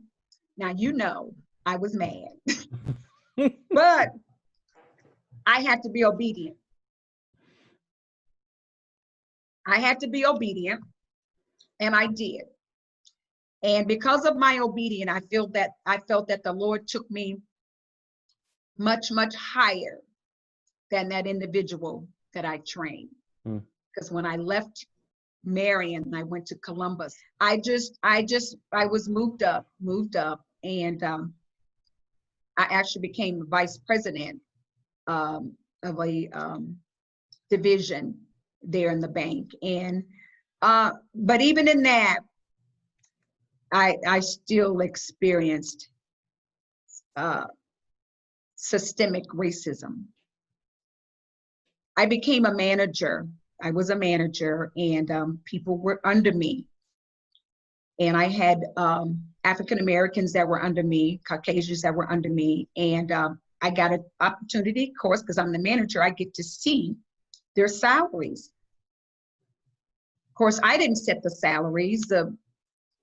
Now, you know, I was mad, but I had to be obedient. I had to be obedient, and I did. And because of my obedience, I felt that the Lord took me much, much higher than that individual that I trained. Because when I left Marion and I went to Columbus, I was moved up, and I actually became vice president of a division there in the bank. And but even in that, I still experienced systemic racism. I became a manager. I was a manager, and people were under me. And I had African Americans that were under me, Caucasians that were under me. And I got an opportunity, of course, because I'm the manager, I get to see their salaries. Of course, I didn't set the salaries. The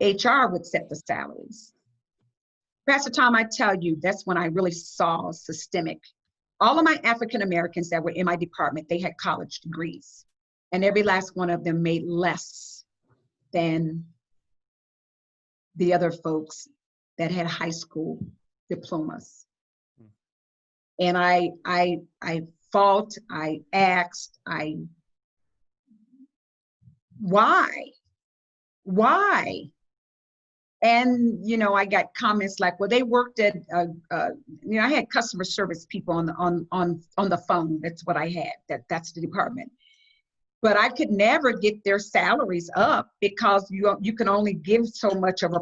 HR would set the salaries. Pastor Tom, I tell you, that's when I really saw systemic. All of my African Americans that were in my department, they had college degrees, and every last one of them made less than the other folks that had high school diplomas. And I fought, I asked, why? And, you know, I got comments like, well, they worked at, you know, I had customer service people on the phone. That's what I had. That's the department. But I could never get their salaries up because you can only give so much of a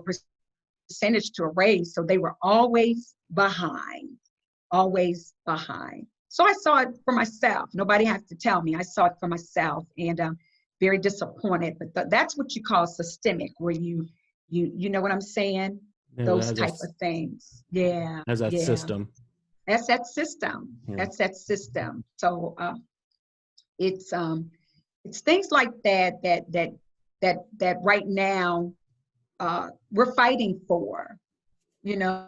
percentage to a raise. So they were always behind. So I saw it for myself. Nobody has to tell me. I saw it for myself, and very disappointed. But that's what you call systemic, where you know what I'm saying? Yeah, Those type of things. Yeah. As that yeah. system. That's that system. Yeah. That's that system. So it's things like that right now we're fighting for, you know.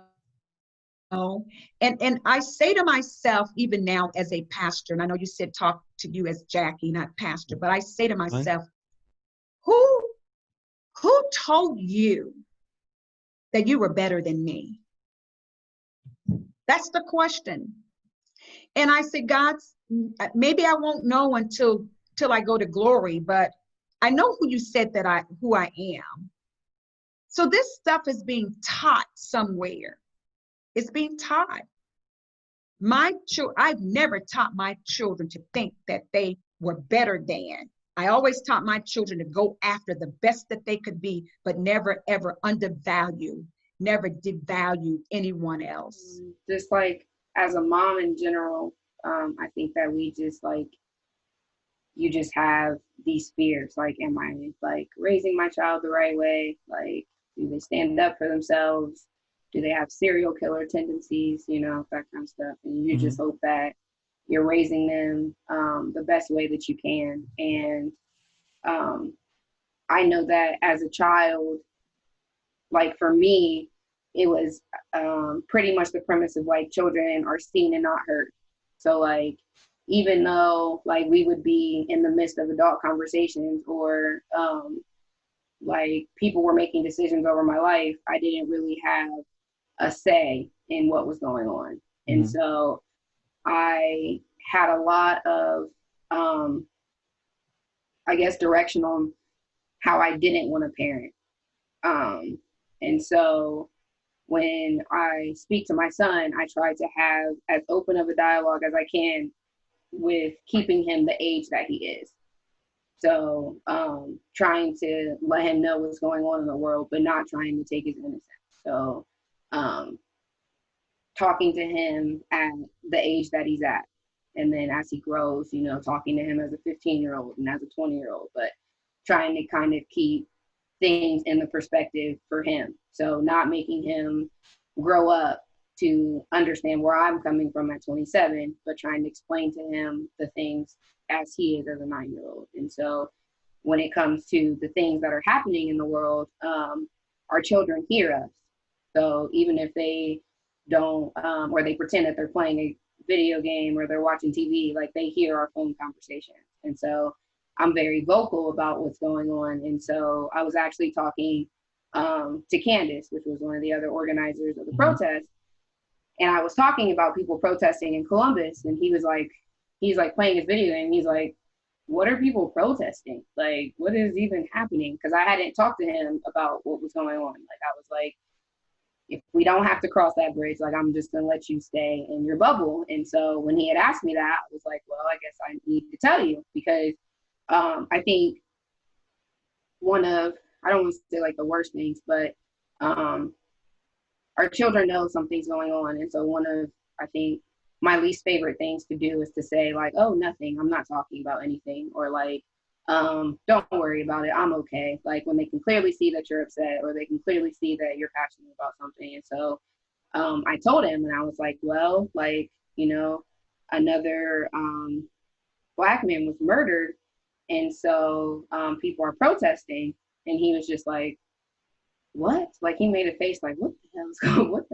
And I say to myself, even now as a pastor, and I know you said talk to you as Jackie, not pastor, but I say to myself, who told you that you were better than me? That's the question. And I said, God, maybe I won't know until I go to glory, but I know who you said who I am. So this stuff is being taught somewhere. It's being taught. I've never taught my children to think that they were better than. I always taught my children to go after the best that they could be, but never, ever undervalue, never devalue anyone else. Just like as a mom in general, I think that we just like, you just have these fears, like, am I like raising my child the right way? Like, do they stand up for themselves? Do they have serial killer tendencies? You know, that kind of stuff. And you just hope that you're raising them the best way that you can. And I know that as a child, like for me, it was pretty much the premise of like children are seen and not heard. So like, even though like we would be in the midst of adult conversations or like people were making decisions over my life, I didn't really have a say in what was going on. And so I had a lot of, I guess, direction on how I didn't want to parent. And so when I speak to my son, I try to have as open of a dialogue as I can with keeping him the age that he is. So trying to let him know what's going on in the world, but not trying to take his innocence. So talking to him at the age that he's at. And then as he grows, you know, talking to him as a 15-year-old and as a 20-year-old, but trying to kind of keep things in the perspective for him. So not making him grow up to understand where I'm coming from at 27, but trying to explain to him the things as he is as a 9-year-old. And so when it comes to the things that are happening in the world, our children hear us. So even if they don't, or they pretend that they're playing a video game or they're watching TV, like they hear our phone conversations. And so I'm very vocal about what's going on. And so I was actually talking to Candace, which was one of the other organizers of the protest. And I was talking about people protesting in Columbus. And he's like playing his video game. He's like, what are people protesting? Like, what is even happening? Because I hadn't talked to him about what was going on. Like, I was like, if we don't have to cross that bridge, like, I'm just going to let you stay in your bubble. And so when he had asked me that, I was like, well, I guess I need to tell you, because I think one of, I don't want to say like the worst things, but our children know something's going on. And so one of, I think, my least favorite things to do is to say like, oh, nothing, I'm not talking about anything, or like, don't worry about it, I'm okay. Like when they can clearly see that you're upset, or they can clearly see that you're passionate about something. And so I told him, and I was like, well, like, you know, another Black man was murdered. And so people are protesting. And he was just like, what? Like he made a face like, what the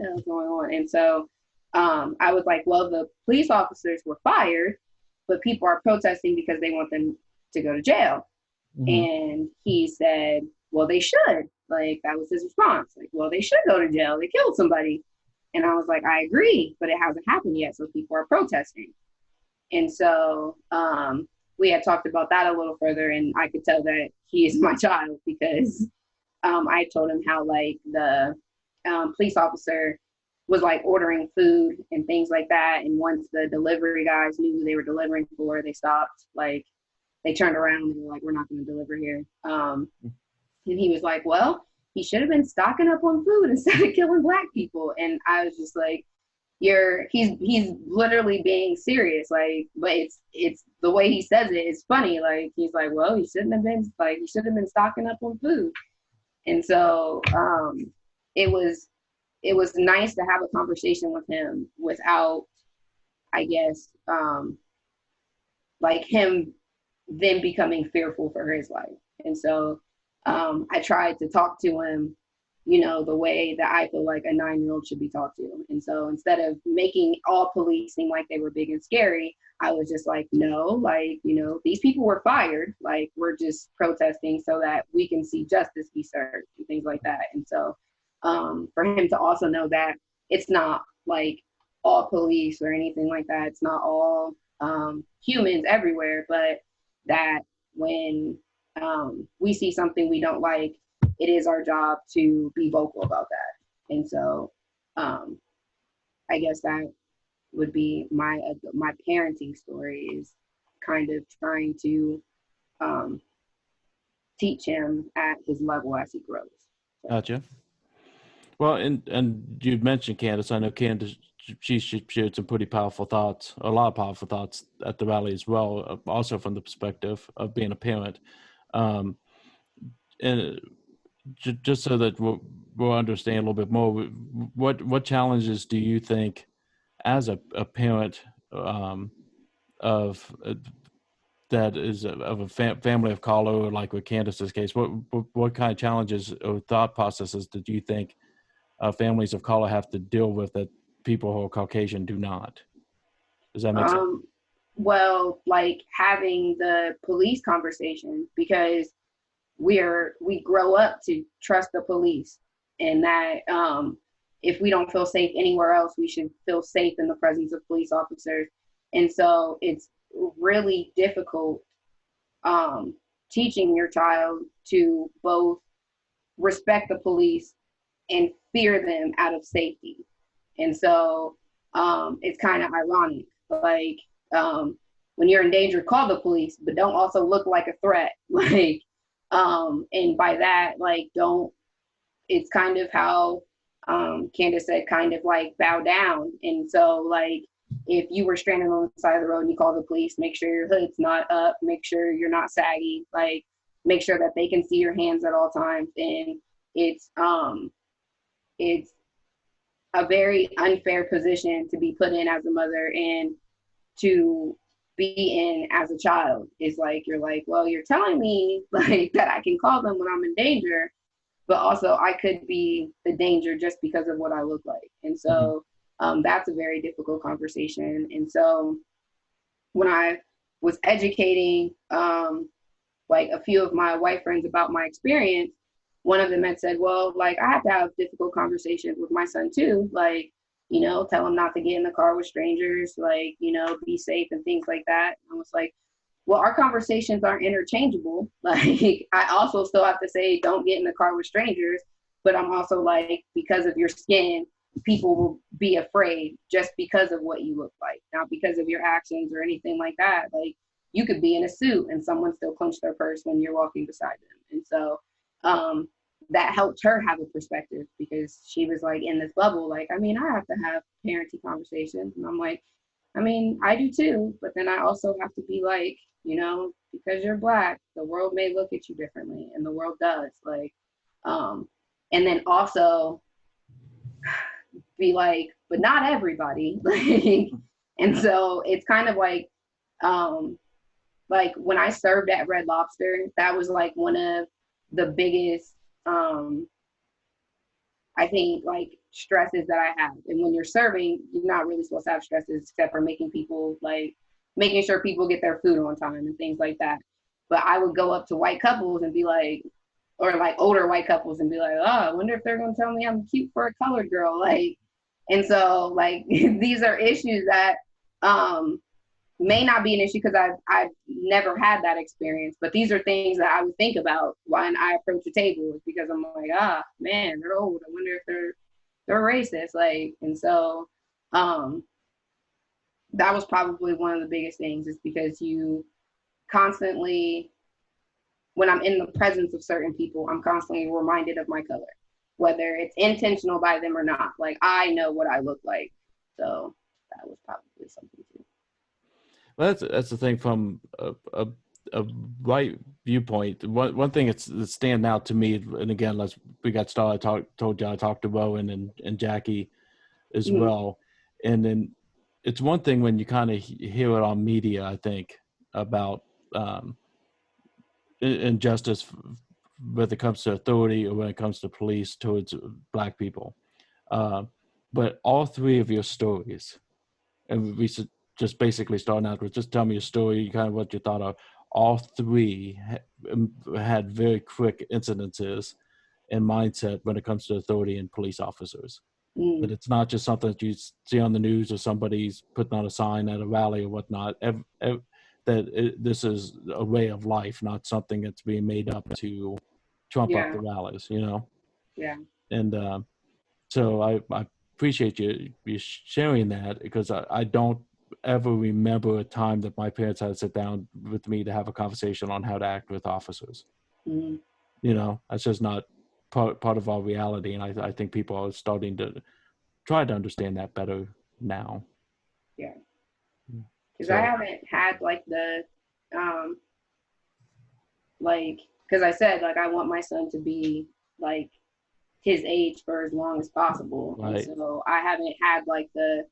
hell's going on? And so I was like, well, the police officers were fired, but people are protesting because they want them to go to jail. And he said, well, they should. Like, that was his response. Like, well, they should go to jail. They killed somebody. And I was like, I agree, but it hasn't happened yet. So people are protesting. And so we had talked about that a little further, and I could tell that he is my child, because I told him how like the police officer was like ordering food and things like that. And once the delivery guys knew who they were delivering for, they stopped. Like they turned around and they were like, we're not going to deliver here. And he was like, well, he should have been stocking up on food instead of killing Black people. And I was just like, he's literally being serious. Like, but it's the way he says it is funny. Like, he's like, well, he should have been stocking up on food. And so it was nice to have a conversation with him without, I guess, like him then becoming fearful for his life. And so I tried to talk to him, you know, the way that I feel like a 9-year-old should be talked to. And so instead of making all police seem like they were big and scary, I was just like, no, like, you know, these people were fired. Like, we're just protesting so that we can see justice be served and things like that. And so for him to also know that it's not like all police or anything like that. It's not all humans everywhere, but that when we see something we don't like, it is our job to be vocal about that. And so I guess that would be my parenting story, is kind of trying to teach him at his level as he grows. So. Gotcha. Well, and you mentioned Candace. I know Candace, she shared some pretty powerful thoughts, a lot of powerful thoughts at the rally as well, also from the perspective of being a parent. And just so that we'll understand a little bit more, what challenges do you think as a parent of that is of a family of color, or like with Candace's case, what kind of challenges or thought processes did you think families of color have to deal with that people who are Caucasian do not? Does that make sense? Well, like having the police conversation, because we grow up to trust the police, and that if we don't feel safe anywhere else, we should feel safe in the presence of police officers. And so it's really difficult teaching your child to both respect the police and fear them out of safety. And so it's kind of ironic, like when you're in danger, call the police, but don't also look like a threat. Like, and by that, like, it's kind of how Candace said, kind of like bow down. And so like, if you were stranded on the side of the road and you call the police, make sure your hood's not up, make sure you're not saggy. Like, make sure that they can see your hands at all times. And it's a very unfair position to be put in as a mother and to be in as a child. Is like, you're like, well, you're telling me like that I can call them when I'm in danger, but also I could be the danger just because of what I look like. And so that's a very difficult conversation. And so when I was educating like a few of my white friends about my experience, one of them had said, well, like, I have to have difficult conversations with my son too. Like, you know, tell him not to get in the car with strangers, like, you know, be safe and things like that. And I was like, well, our conversations aren't interchangeable. Like, I also still have to say, don't get in the car with strangers. But I'm also like, because of your skin, people will be afraid just because of what you look like, not because of your actions or anything like that. Like, you could be in a suit and someone still clench their purse when you're walking beside them. And so that helped her have a perspective, because she was like in this bubble, like, I mean, I have to have parenting conversations. And I'm like, I mean, I do too. But then I also have to be like, you know, because you're Black, the world may look at you differently, and the world does. Like, and then also be like, but not everybody. And so it's kind of like when I served at Red Lobster, that was like one of the biggest, I think, like, stresses that I have. And when you're serving, you're not really supposed to have stresses except for making sure people get their food on time and things like that. But I would go up to white couples and be like, or like older white couples and be like, oh, I wonder if they're going to tell me I'm cute for a colored girl. Like, and so like, these are issues that, may not be an issue because I've never had that experience, but these are things that I would think about when I approach a table, because I'm like, man, they're old. I wonder if they're racist. Like, and so that was probably one of the biggest things, is because you constantly, when I'm in the presence of certain people, I'm constantly reminded of my color, whether it's intentional by them or not. Like, I know what I look like. So that was probably something too. Well, that's the thing from a right viewpoint. One thing that's standing out to me, and again, we got started, told you I talked to Rowan and Jackie as well, and then it's one thing when you kind of hear it on media, I think, about injustice when it comes to authority or when it comes to police towards Black people, but all three of your stories, and we should just basically starting out with just tell me your story, kind of what you thought of. All three had very quick incidences and mindset when it comes to authority and police officers. But it's not just something that you see on the news or somebody's putting on a sign at a rally or whatnot. This is a way of life, not something that's being made up to trump up the rallies, you know? Yeah. And so I appreciate you sharing that, because I don't ever remember a time that my parents had to sit down with me to have a conversation on how to act with officers. You know, that's just not part of our reality. And I think people are starting to try to understand that better now. Yeah. Because I haven't had like the, like, because I said, like, I want my son to be like his age for as long as possible. Right. And so I haven't had like the,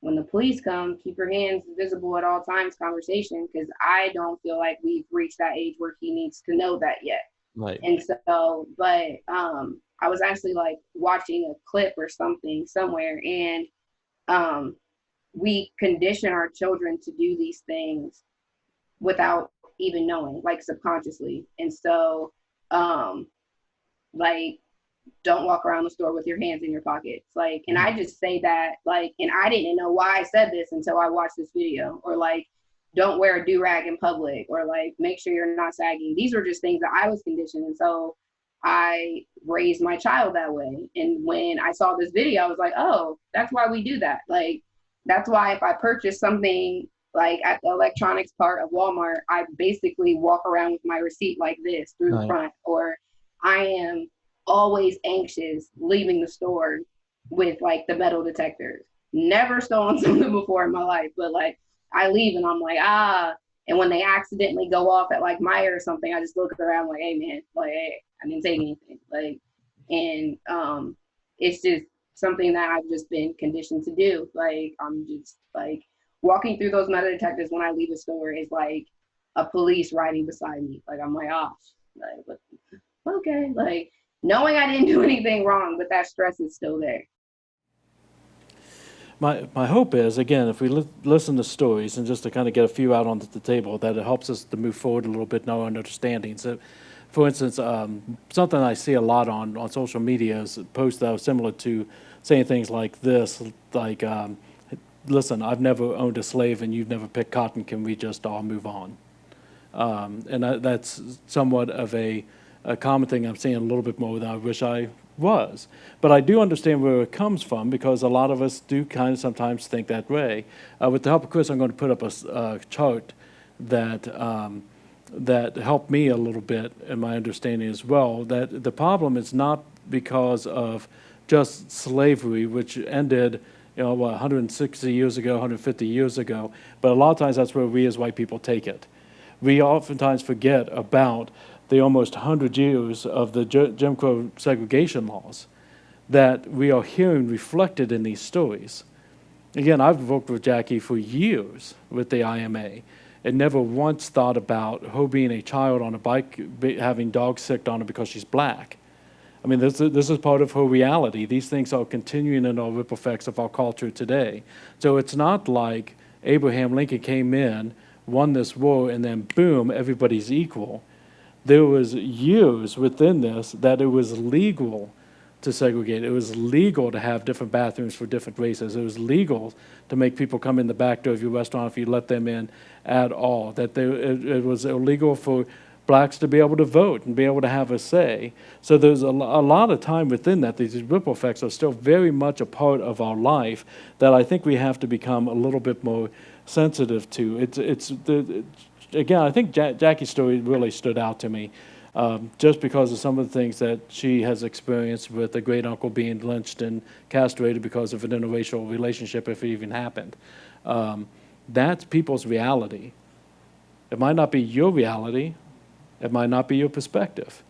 when the police come, keep your hands visible at all times conversation, because I don't feel like we've reached that age where he needs to know that yet. Right. And so, but I was actually like watching a clip or something somewhere, and we condition our children to do these things without even knowing, like subconsciously. And so, like, don't walk around the store with your hands in your pockets. Like, and I just say that, like, and I didn't know why I said this until I watched this video. Or like, don't wear a do-rag in public, or like, make sure you're not sagging. These were just things that I was conditioned. And so I raised my child that way. And when I saw this video, I was like, oh, that's why we do that. Like, that's why if I purchase something like at the electronics part of Walmart, I basically walk around with my receipt like this through the front. Or I am always anxious leaving the store with like the metal detectors. Never stolen something before in my life, but like I leave and I'm like, And when they accidentally go off at like Maya or something, I just look around like, hey man, like, hey, I didn't take anything. Like, and it's just something that I've just been conditioned to do. Like, I'm just like walking through those metal detectors when I leave a store is like a police riding beside me. Like, I'm like, oh, like, okay, like knowing I didn't do anything wrong, but that stress is still there. My hope is, again, if we listen to stories and just to kind of get a few out onto the table, that it helps us to move forward a little bit in our understanding. So, for instance, something I see a lot on social media is posts that are similar to saying things like this, like, listen, I've never owned a slave and you've never picked cotton. Can we just all move on? And that's somewhat of a common thing I'm seeing a little bit more than I wish I was. But I do understand where it comes from because a lot of us do kind of sometimes think that way. With the help of Chris, I'm going to put up a chart that that helped me a little bit in my understanding as well, that the problem is not because of just slavery, which ended 160 years ago, 150 years ago, but a lot of times that's where we as white people take it. We oftentimes forget about the almost 100 years of the Jim Crow segregation laws that we are hearing reflected in these stories. Again, I've worked with Jackie for years with the IMA and never once thought about her being a child on a bike having dogs sicked on her because she's black. I mean, this is part of her reality. These things are continuing in our ripple effects of our culture today. So it's not like Abraham Lincoln came in, won this war, and then boom, everybody's equal. There was years within this that it was legal to segregate. It was legal to have different bathrooms for different races. It was legal to make people come in the back door of your restaurant if you let them in at all. That it was illegal for blacks to be able to vote and be able to have a say. So there's a lot of time within that. These ripple effects are still very much a part of our life that I think we have to become a little bit more sensitive to. Again, I think Jackie's story really stood out to me just because of some of the things that she has experienced with a great uncle being lynched and castrated because of an interracial relationship, if it even happened. That's people's reality. It might not be your reality. It might not be your perspective.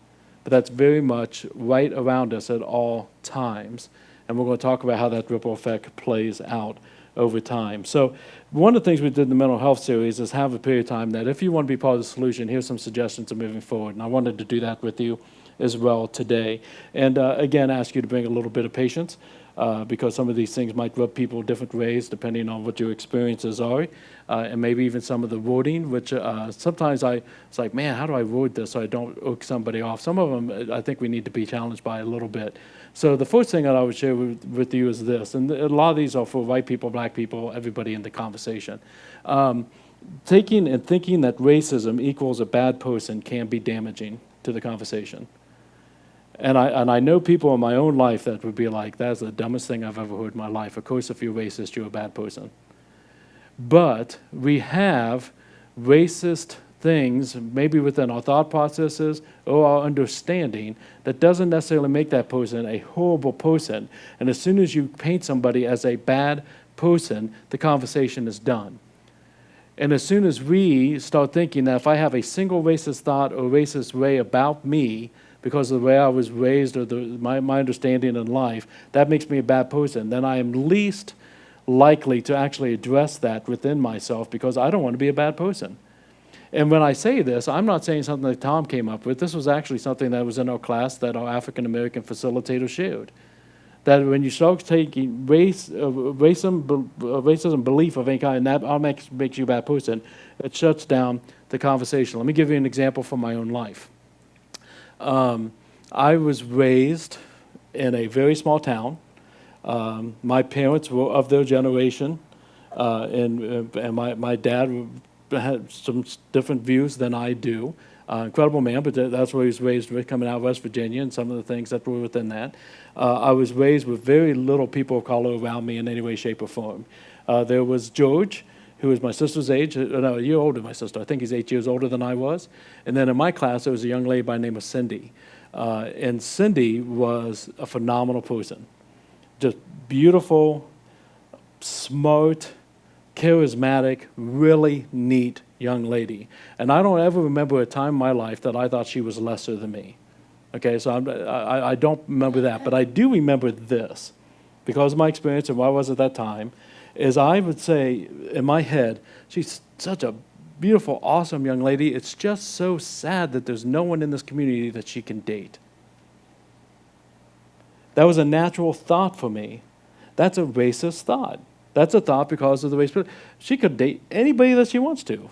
But that's very much right around us at all times. And we're going to talk about how that ripple effect plays out over time. So one of the things we did in the mental health series is have a period of time that if you want to be part of the solution, here's some suggestions of moving forward. And I wanted to do that with you as well today. And again, ask you to bring a little bit of patience because some of these things might rub people different ways depending on what your experiences are. And maybe even some of the wording, which sometimes it's like, man, how do I word this so I don't irk somebody off? Some of them I think we need to be challenged by a little bit. So the first thing that I would share with you is this, and a lot of these are for white people, black people, everybody in the conversation. Taking and thinking that racism equals a bad person can be damaging to the conversation. And I know people in my own life that would be like, that's the dumbest thing I've ever heard in my life. Of course, if you're racist, you're a bad person. But we have racist things, maybe within our thought processes or our understanding, that doesn't necessarily make that person a horrible person. And as soon as you paint somebody as a bad person, the conversation is done. And as soon as we start thinking that if I have a single racist thought or racist way about me, because of the way I was raised or my understanding in life, that makes me a bad person, then I am least likely to actually address that within myself because I don't want to be a bad person. And when I say this, I'm not saying something that Tom came up with. This was actually something that was in our class that our African-American facilitator shared. That when you start taking racism belief of any kind, and that makes you a bad person, it shuts down the conversation. Let me give you an example from my own life. I was raised in a very small town. My parents were of their generation, and my dad had some different views than I do. Incredible man, but that's where he was raised with, coming out of West Virginia, and some of the things that were within that. I was raised with very little people of color around me in any way, shape, or form. There was George, who was my sister's age, no, a year older than my sister. I think he's 8 years older than I was. And then in my class, there was a young lady by the name of Cindy. And Cindy was a phenomenal person. Just beautiful, smart, charismatic, really neat young lady. And I don't ever remember a time in my life that I thought she was lesser than me. Okay, so I don't remember that. But I do remember this, because of my experience and what I was at that time, is I would say in my head, she's such a beautiful, awesome young lady. It's just so sad that there's no one in this community that she can date. That was a natural thought for me. That's a racist thought. That's a thought because of the race. She could date anybody that she wants to.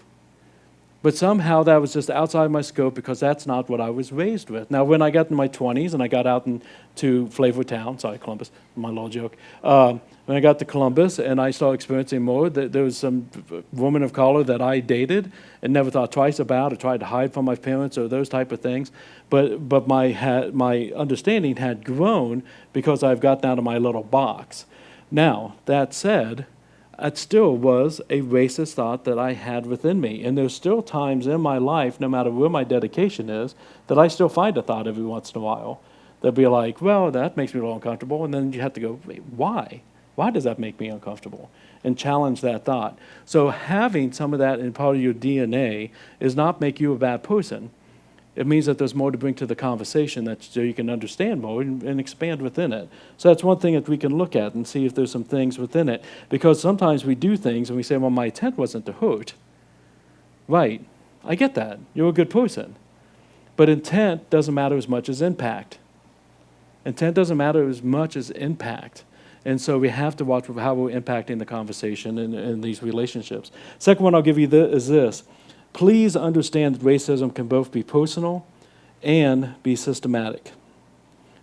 But somehow that was just outside my scope because that's not what I was raised with. Now, when I got in my 20s and I got out into Flavortown, sorry, Columbus, my little joke. When I got to Columbus and I started experiencing more, there was some woman of color that I dated and never thought twice about or tried to hide from my parents or those type of things. But my understanding had grown because I've gotten out of my little box. Now, that said, it still was a racist thought that I had within me. And there's still times in my life, no matter where my dedication is, that I still find a thought every once in a while. They'll be like, well, that makes me a little uncomfortable. And then you have to go, wait, why? Why does that make me uncomfortable? And challenge that thought. So having some of that in part of your DNA does not make you a bad person. It means that there's more to bring to the conversation so you can understand more and expand within it. So that's one thing that we can look at and see if there's some things within it. Because sometimes we do things and we say, well, my intent wasn't to hurt. Right, I get that. You're a good person. But intent doesn't matter as much as impact. Intent doesn't matter as much as impact. And so we have to watch how we're impacting the conversation in these relationships. Second one I'll give you is this. Please understand that racism can both be personal and be systematic.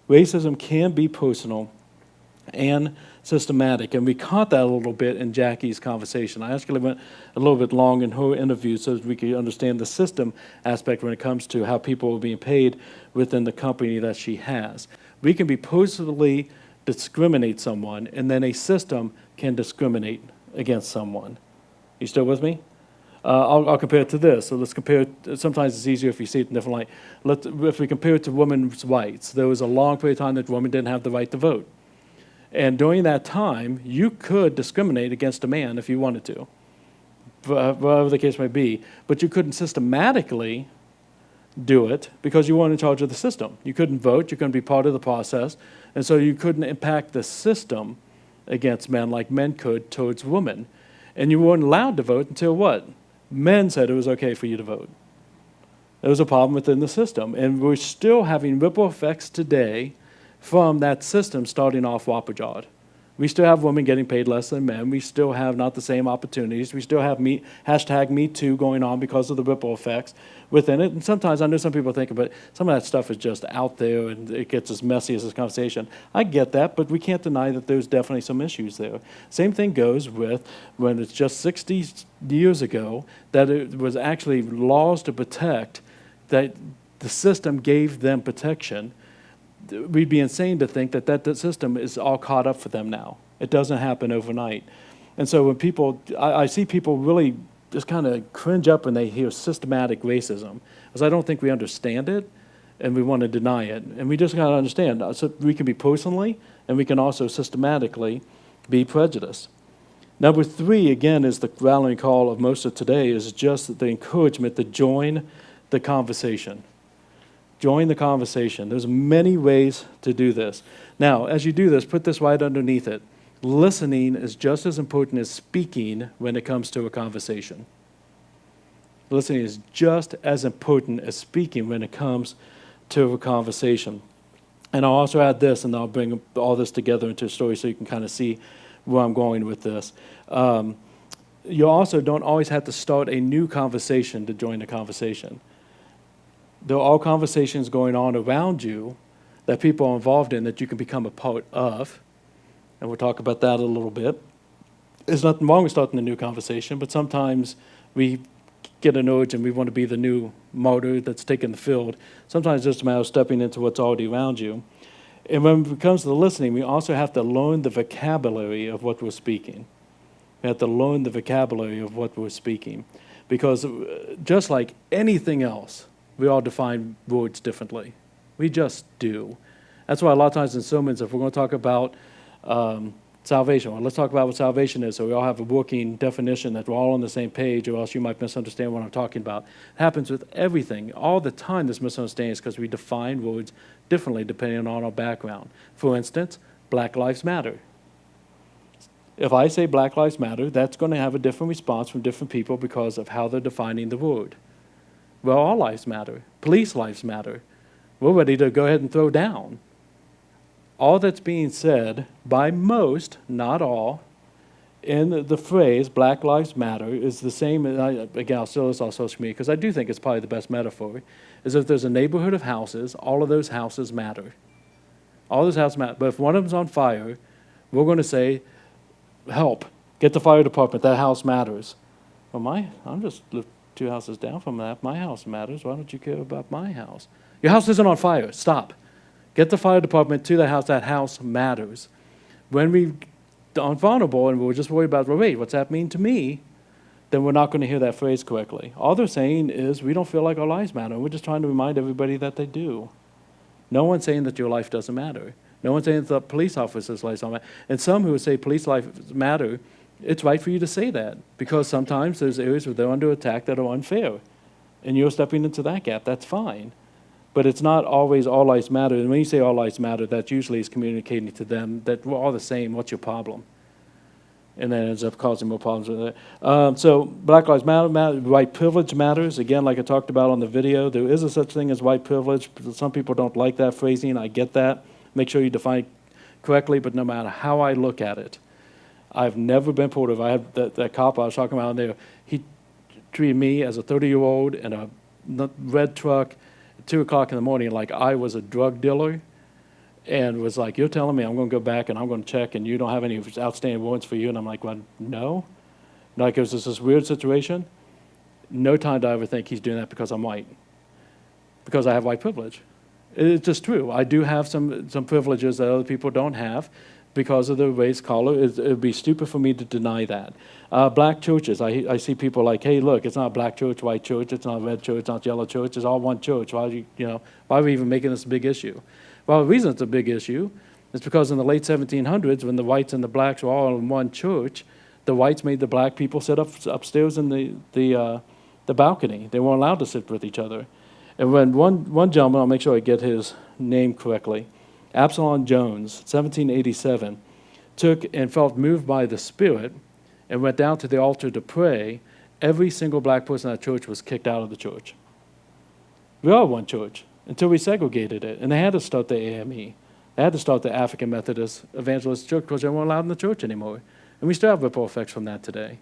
Racism can be personal and systematic, and we caught that a little bit in Jackie's conversation. I actually went a little bit long in her interview so that we could understand the system aspect when it comes to how people are being paid within the company that she has. We can be personally discriminate someone, and then a system can discriminate against someone. You still with me? I'll compare it to this. So let's compare it. Sometimes it's easier if you see it in a different light. If we compare it to women's rights, there was a long period of time that women didn't have the right to vote. And during that time, you could discriminate against a man if you wanted to, whatever the case may be. But you couldn't systematically do it because you weren't in charge of the system. You couldn't vote. You couldn't be part of the process. And so you couldn't impact the system against men like men could towards women. And you weren't allowed to vote until what? Men said it was okay for you to vote. There was a problem within the system. And we're still having ripple effects today from that system starting off whopper-jawed. We still have women getting paid less than men. We still have not the same opportunities. We still have hashtag Me Too going on because of the ripple effects within it. And sometimes I know some people think, but some of that stuff is just out there and it gets as messy as this conversation. I get that, but we can't deny that there's definitely some issues there. Same thing goes with when it's just 60 years ago that it was actually laws to protect, that the system gave them protection. We'd be insane to think that system is all caught up for them now. It doesn't happen overnight. And so when I see people really just kind of cringe up when they hear systematic racism, because I don't think we understand it, and we want to deny it. And we just got to understand, so we can be personally, and we can also systematically be prejudiced. Number 3, again, is the rallying call of most of today, is just the encouragement to join the conversation. Join the conversation. There's many ways to do this. Now, as you do this, put this right underneath it. Listening is just as important as speaking when it comes to a conversation. Listening is just as important as speaking when it comes to a conversation. And I'll also add this, and I'll bring all this together into a story so you can kind of see where I'm going with this. You also don't always have to start a new conversation to join the conversation. There are all conversations going on around you that people are involved in that you can become a part of. And we'll talk about that a little bit. There's nothing wrong with starting a new conversation, but sometimes we get an urge and we want to be the new martyr that's taking the field. Sometimes it's just a matter of stepping into what's already around you. And when it comes to the listening, we also have to learn the vocabulary of what we're speaking. We have to learn the vocabulary of what we're speaking. Because just like anything else, we all define words differently. We just do. That's why a lot of times in sermons, if we're going to talk about Salvation. Well, let's talk about what salvation is so we all have a working definition that we're all on the same page, or else you might misunderstand what I'm talking about. It happens with everything. All the time there's misunderstandings because we define words differently depending on our background. For instance, Black Lives Matter. If I say Black Lives Matter, that's going to have a different response from different people because of how they're defining the word. Well, all lives matter. Police lives matter. We're ready to go ahead and throw down. All that's being said by most, not all, in the phrase Black Lives Matter is the same, and again, I'll show this on social media because I do think it's probably the best metaphor, is if there's a neighborhood of houses, all of those houses matter. All those houses matter. But if one of them's on fire, we're going to say, help, get the fire department, that house matters. Well, I'm just 2 houses down from that. My house matters. Why don't you care about my house? Your house isn't on fire. Stop. Get the fire department to that house matters. When we are vulnerable and we're just worried about, well, wait, what's that mean to me? Then we're not going to hear that phrase correctly. All they're saying is we don't feel like our lives matter. We're just trying to remind everybody that they do. No one's saying that your life doesn't matter. No one's saying that the police officer's life doesn't matter. And some who would say police lives matter, it's right for you to say that because sometimes there's areas where they're under attack that are unfair. And you're stepping into that gap. That's fine. But it's not always all lives matter. And when you say all lives matter, that usually is communicating to them that we're all the same. What's your problem? And then it ends up causing more problems with it. So Black Lives Matter, white privilege matters. Again, like I talked about on the video, there is a such thing as white privilege. Some people don't like that phrasing. I get that. Make sure you define it correctly. But no matter how I look at it, I've never been pulled over. I had that cop I was talking about there. He treated me as a 30-year-old in a red truck at 2 o'clock in the morning like I was a drug dealer and was like, you're telling me I'm going to go back and I'm going to check and you don't have any outstanding warrants for you? And I'm like, well, no. Like it was just this weird situation. No time did I ever think he's doing that because I'm white, because I have white privilege. It's just true. I do have some privileges that other people don't have because of the race color. It would be stupid for me to deny that. Black churches, I see people like, hey, look, it's not a black church, white church, it's not a red church, it's not yellow church, it's all one church. Why are we even making this a big issue? Well, the reason it's a big issue is because in the late 1700s, when the whites and the blacks were all in one church, the whites made the black people sit upstairs in the balcony. They weren't allowed to sit with each other. And when one gentleman, I'll make sure I get his name correctly, Absalom Jones, 1787, took and felt moved by the Spirit and went down to the altar to pray, every single black person in that church was kicked out of the church. We are one church until we segregated it. And they had to start the AME. They had to start the African Methodist Evangelist Church because they weren't allowed in the church anymore. And we still have ripple effects from that today.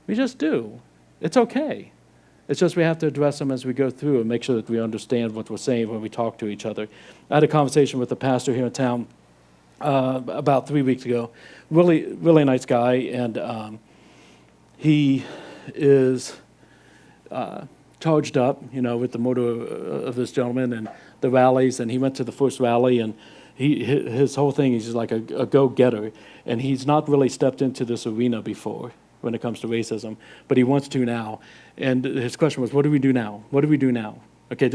We just do. It's okay. It's just we have to address them as we go through and make sure that we understand what we're saying when we talk to each other. I had a conversation with a pastor here in town about 3 weeks ago. Really nice guy, and he is charged up, with the murder of this gentleman and the rallies. And he went to the first rally, and his whole thing is he's like a go-getter, and he's not really stepped into this arena before when it comes to racism, but he wants to now. And his question was, what do we do now? What do we do now? Okay,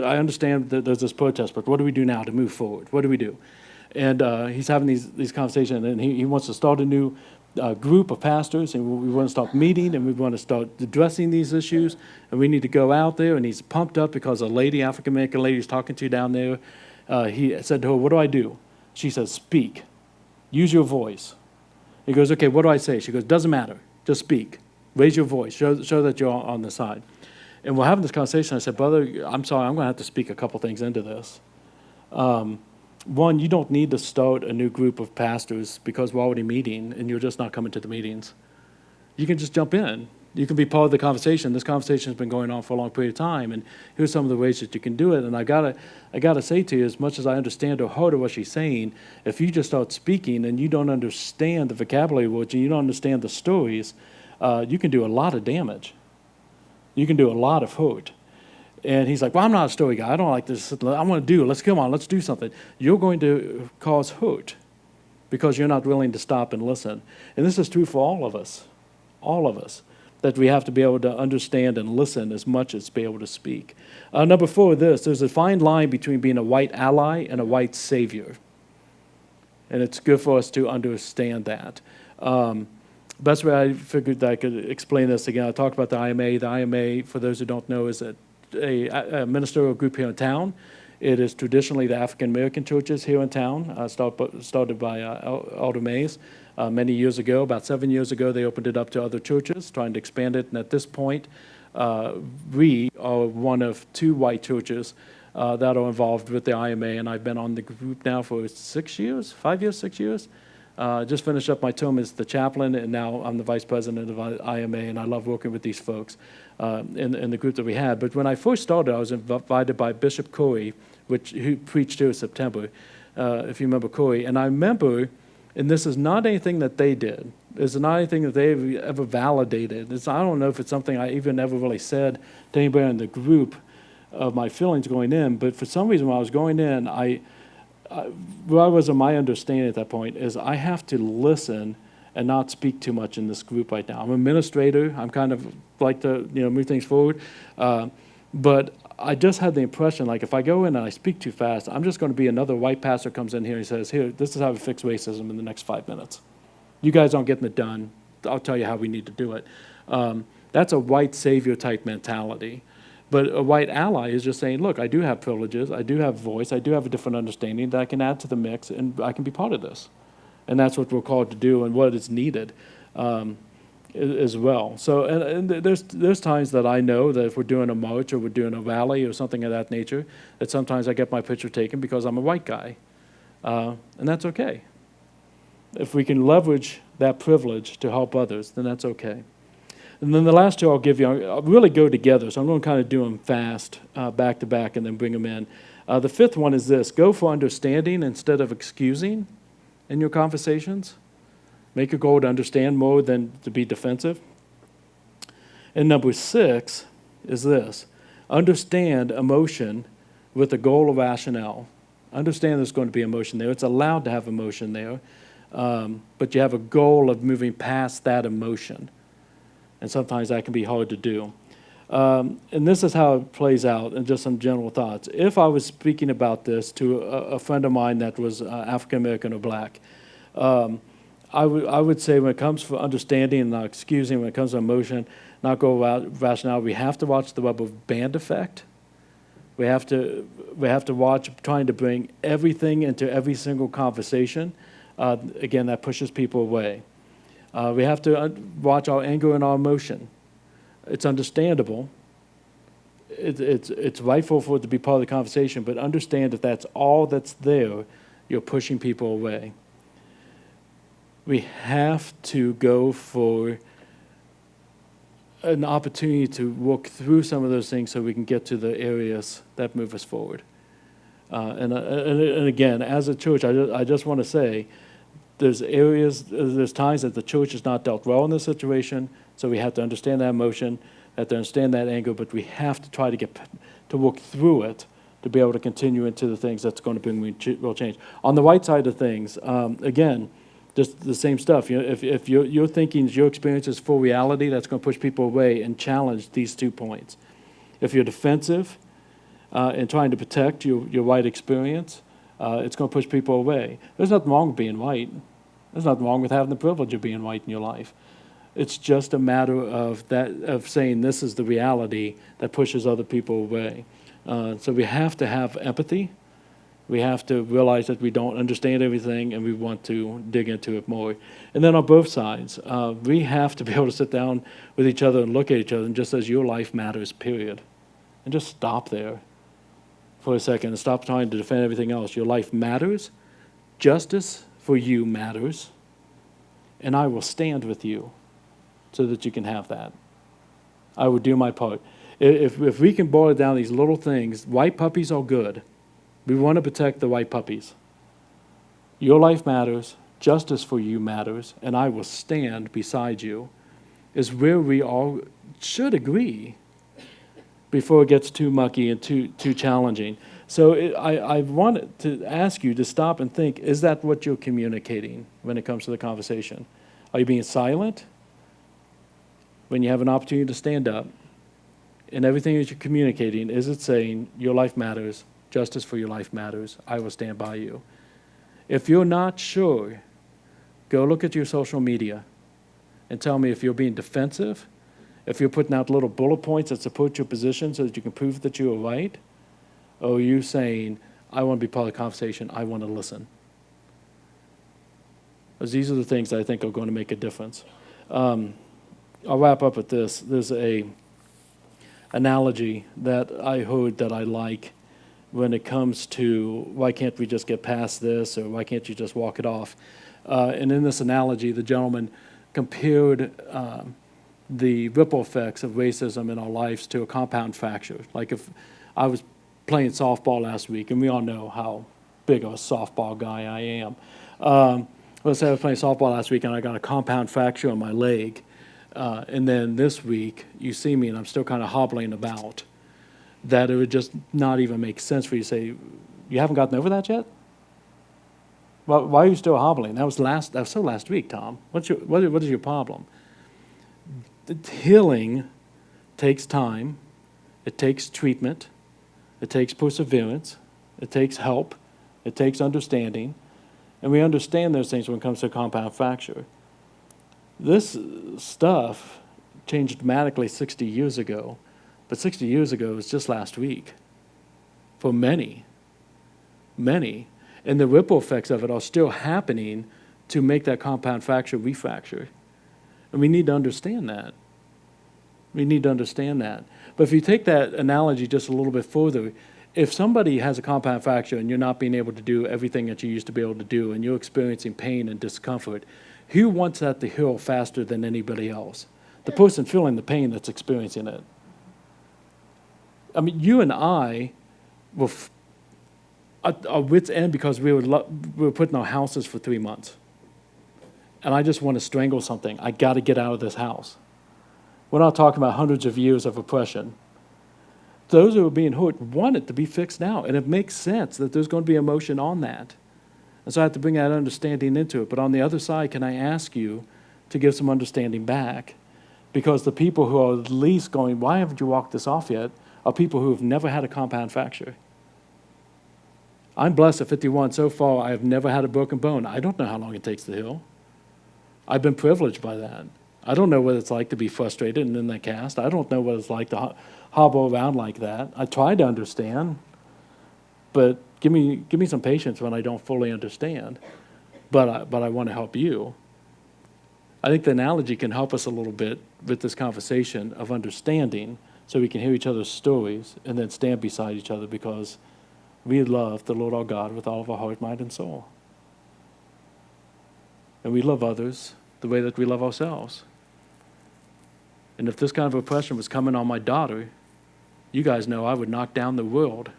I understand that there's this protest, but what do we do now to move forward? What do we do? And he's having these conversations, and he wants to start a new group of pastors, and we want to start meeting, and we want to start addressing these issues, and we need to go out there. And he's pumped up because a lady, African-American lady he's talking to down there, he said to her, what do I do? She says, speak. Use your voice. He goes, okay, what do I say? She goes, doesn't matter. Just speak. Raise your voice. Show that you're on the side. And we're having this conversation. I said, brother, I'm sorry, I'm going to have to speak a couple things into this. One, you don't need to start a new group of pastors because we're already meeting and you're just not coming to the meetings. You can just jump in. You can be part of the conversation. This conversation has been going on for a long period of time, and here's some of the ways that you can do it. And I gotta say to you, as much as I understand her heart of what she's saying, if you just start speaking and you don't understand the vocabulary words and you don't understand the stories, you can do a lot of damage. You can do a lot of hurt. And he's like, well, I'm not a story guy. I don't like this. I want to do it. Let's do something. You're going to cause hurt because you're not willing to stop and listen. And this is true for all of us, that we have to be able to understand and listen as much as be able to speak. Number 4, there's a fine line between being a white ally and a white savior. And it's good for us to understand that. Best way I figured that I could explain this again, I'll talk about the IMA. The IMA, for those who don't know, is a ministerial group here in town. It is traditionally the African American churches here in town, started by Elder Mays many years ago. About 7 years ago, they opened it up to other churches, trying to expand it. And at this point, we are one of 2 white churches that are involved with the IMA. And I've been on the group now for 6 years, 5 years, 6 years. Just finished up my term as the chaplain, and now I'm the vice president of IMA, and I love working with these folks in the group that we had. But when I first started, I was invited by Bishop Corey, who preached here in September, if you remember Corey. And I remember, and this is not anything that they did. It's not anything that they ever validated. I don't know if it's something I even ever really said to anybody in the group of my feelings going in, but for some reason when I was going in, what was my understanding at that point is I have to listen and not speak too much in this group right now. I'm an administrator. I'm kind of like to move things forward, but I just had the impression like if I go in and I speak too fast, I'm just going to be another white pastor comes in here and says, "Here, this is how we fix racism in the next 5 minutes. You guys aren't getting it done. I'll tell you how we need to do it." That's a white savior type mentality. But a white ally is just saying, look, I do have privileges, I do have voice, I do have a different understanding that I can add to the mix, and I can be part of this. And that's what we're called to do and what is needed as well. So and there's times that I know that if we're doing a march or we're doing a rally or something of that nature, that sometimes I get my picture taken because I'm a white guy. And that's okay. If we can leverage that privilege to help others, then that's okay. And then the last 2 I'll give you I'll really go together, so I'm going to kind of do them fast, back to back, and then bring them in. The 5th one is this: go for understanding instead of excusing in your conversations. Make your goal to understand more than to be defensive. And number 6 is this: understand emotion with a goal of rationale. Understand there's going to be emotion there. It's allowed to have emotion there, but you have a goal of moving past that emotion. And sometimes that can be hard to do. And this is how it plays out, and just some general thoughts. If I was speaking about this to a friend of mine that was African American or black, I would say when it comes to understanding and not excusing, when it comes to emotion, not go about rationale, we have to watch the rubber band effect. We have to watch trying to bring everything into every single conversation. Again, that pushes people away. We have to watch our anger and our emotion. It's understandable. It's rightful for it to be part of the conversation, but understand if that's all that's there, you're pushing people away. We have to go for an opportunity to work through some of those things so we can get to the areas that move us forward. And again, as a church, I just want to say, there's times that the church has not dealt well in this situation, so we have to understand that emotion, have to understand that anger, but we have to try to get to work through it to be able to continue into the things that's going to bring real change. On the white side of things, again, just the same stuff. If your thinking, your experience is full reality, that's going to push people away and challenge these 2 points. If you're defensive and trying to protect your white experience, it's going to push people away. There's nothing wrong with being white. There's nothing wrong with having the privilege of being white in your life. It's just a matter of saying this is the reality that pushes other people away. So we have to have empathy. We have to realize that we don't understand everything and we want to dig into it more. And then on both sides, we have to be able to sit down with each other and look at each other and just says your life matters, period. And just stop there for a second and stop trying to defend everything else. Your life matters. Justice for you matters. And I will stand with you so that you can have that. I will do my part. If we can boil down these little things, white puppies are good. We want to protect the white puppies. Your life matters. Justice for you matters. And I will stand beside you is where we all should agree before it gets too mucky and too challenging. So I wanted to ask you to stop and think, is that what you're communicating when it comes to the conversation? Are you being silent when you have an opportunity to stand up? And everything that you're communicating, is it saying your life matters, justice for your life matters, I will stand by you? If you're not sure, go look at your social media and tell me if you're being defensive, if you're putting out little bullet points that support your position so that you can prove that you are right, or are you saying, I want to be part of the conversation, I want to listen. Because these are the things that I think are going to make a difference. I'll wrap up with this. There's a analogy that I heard that I like when it comes to why can't we just get past this, or why can't you just walk it off? And in this analogy, the gentleman compared the ripple effects of racism in our lives to a compound fracture. Like if I was playing softball last week, and we all know how big of a softball guy I am. Let's say I was playing softball last week and I got a compound fracture on my leg. And then this week, you see me and I'm still kind of hobbling about. That it would just not even make sense for you to say, you haven't gotten over that yet? Well, why are you still hobbling? That was so last week, Tom. What is your problem? The healing takes time. It takes treatment. It takes perseverance. It takes help. It takes understanding. And we understand those things when it comes to a compound fracture. This stuff changed dramatically 60 years ago, but 60 years ago was just last week for many. And the ripple effects of it are still happening to make that compound fracture refracture. And we need to understand that. But if you take that analogy just a little bit further, if somebody has a compound fracture and you're not being able to do everything that you used to be able to do, and you're experiencing pain and discomfort, who wants that to heal faster than anybody else? The person feeling the pain that's experiencing it. I mean, you and I were at our wits' end because we were put in our houses for 3 months. And I just want to strangle something. I got to get out of this house. We're not talking about hundreds of years of oppression. Those who are being hurt want it to be fixed now. And it makes sense that there's going to be emotion on that. And so I have to bring that understanding into it. But on the other side, can I ask you to give some understanding back? Because the people who are at least going, why haven't you walked this off yet, are people who have never had a compound fracture. I'm blessed at 51. So far, I have never had a broken bone. I don't know how long it takes to heal. I've been privileged by that. I don't know what it's like to be frustrated and in that cast. I don't know what it's like to hobble around like that. I try to understand, but give me some patience when I don't fully understand. But I want to help you. I think the analogy can help us a little bit with this conversation of understanding, so we can hear each other's stories and then stand beside each other, because we love the Lord our God with all of our heart, mind, and soul. And we love others the way that we love ourselves. And if this kind of oppression was coming on my daughter, you guys know I would knock down the world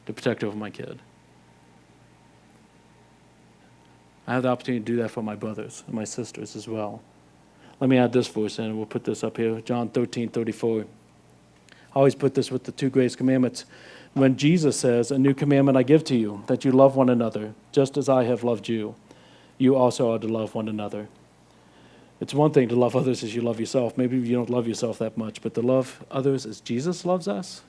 to protect over my kid. I have the opportunity to do that for my brothers and my sisters as well. Let me add this verse in, and we'll put this up here, John 13:34. I always put this with the 2 greatest commandments. When Jesus says, a new commandment I give to you, that you love one another, just as I have loved you, you also are to love one another. It's one thing to love others as you love yourself. Maybe you don't love yourself that much, but to love others as Jesus loves us,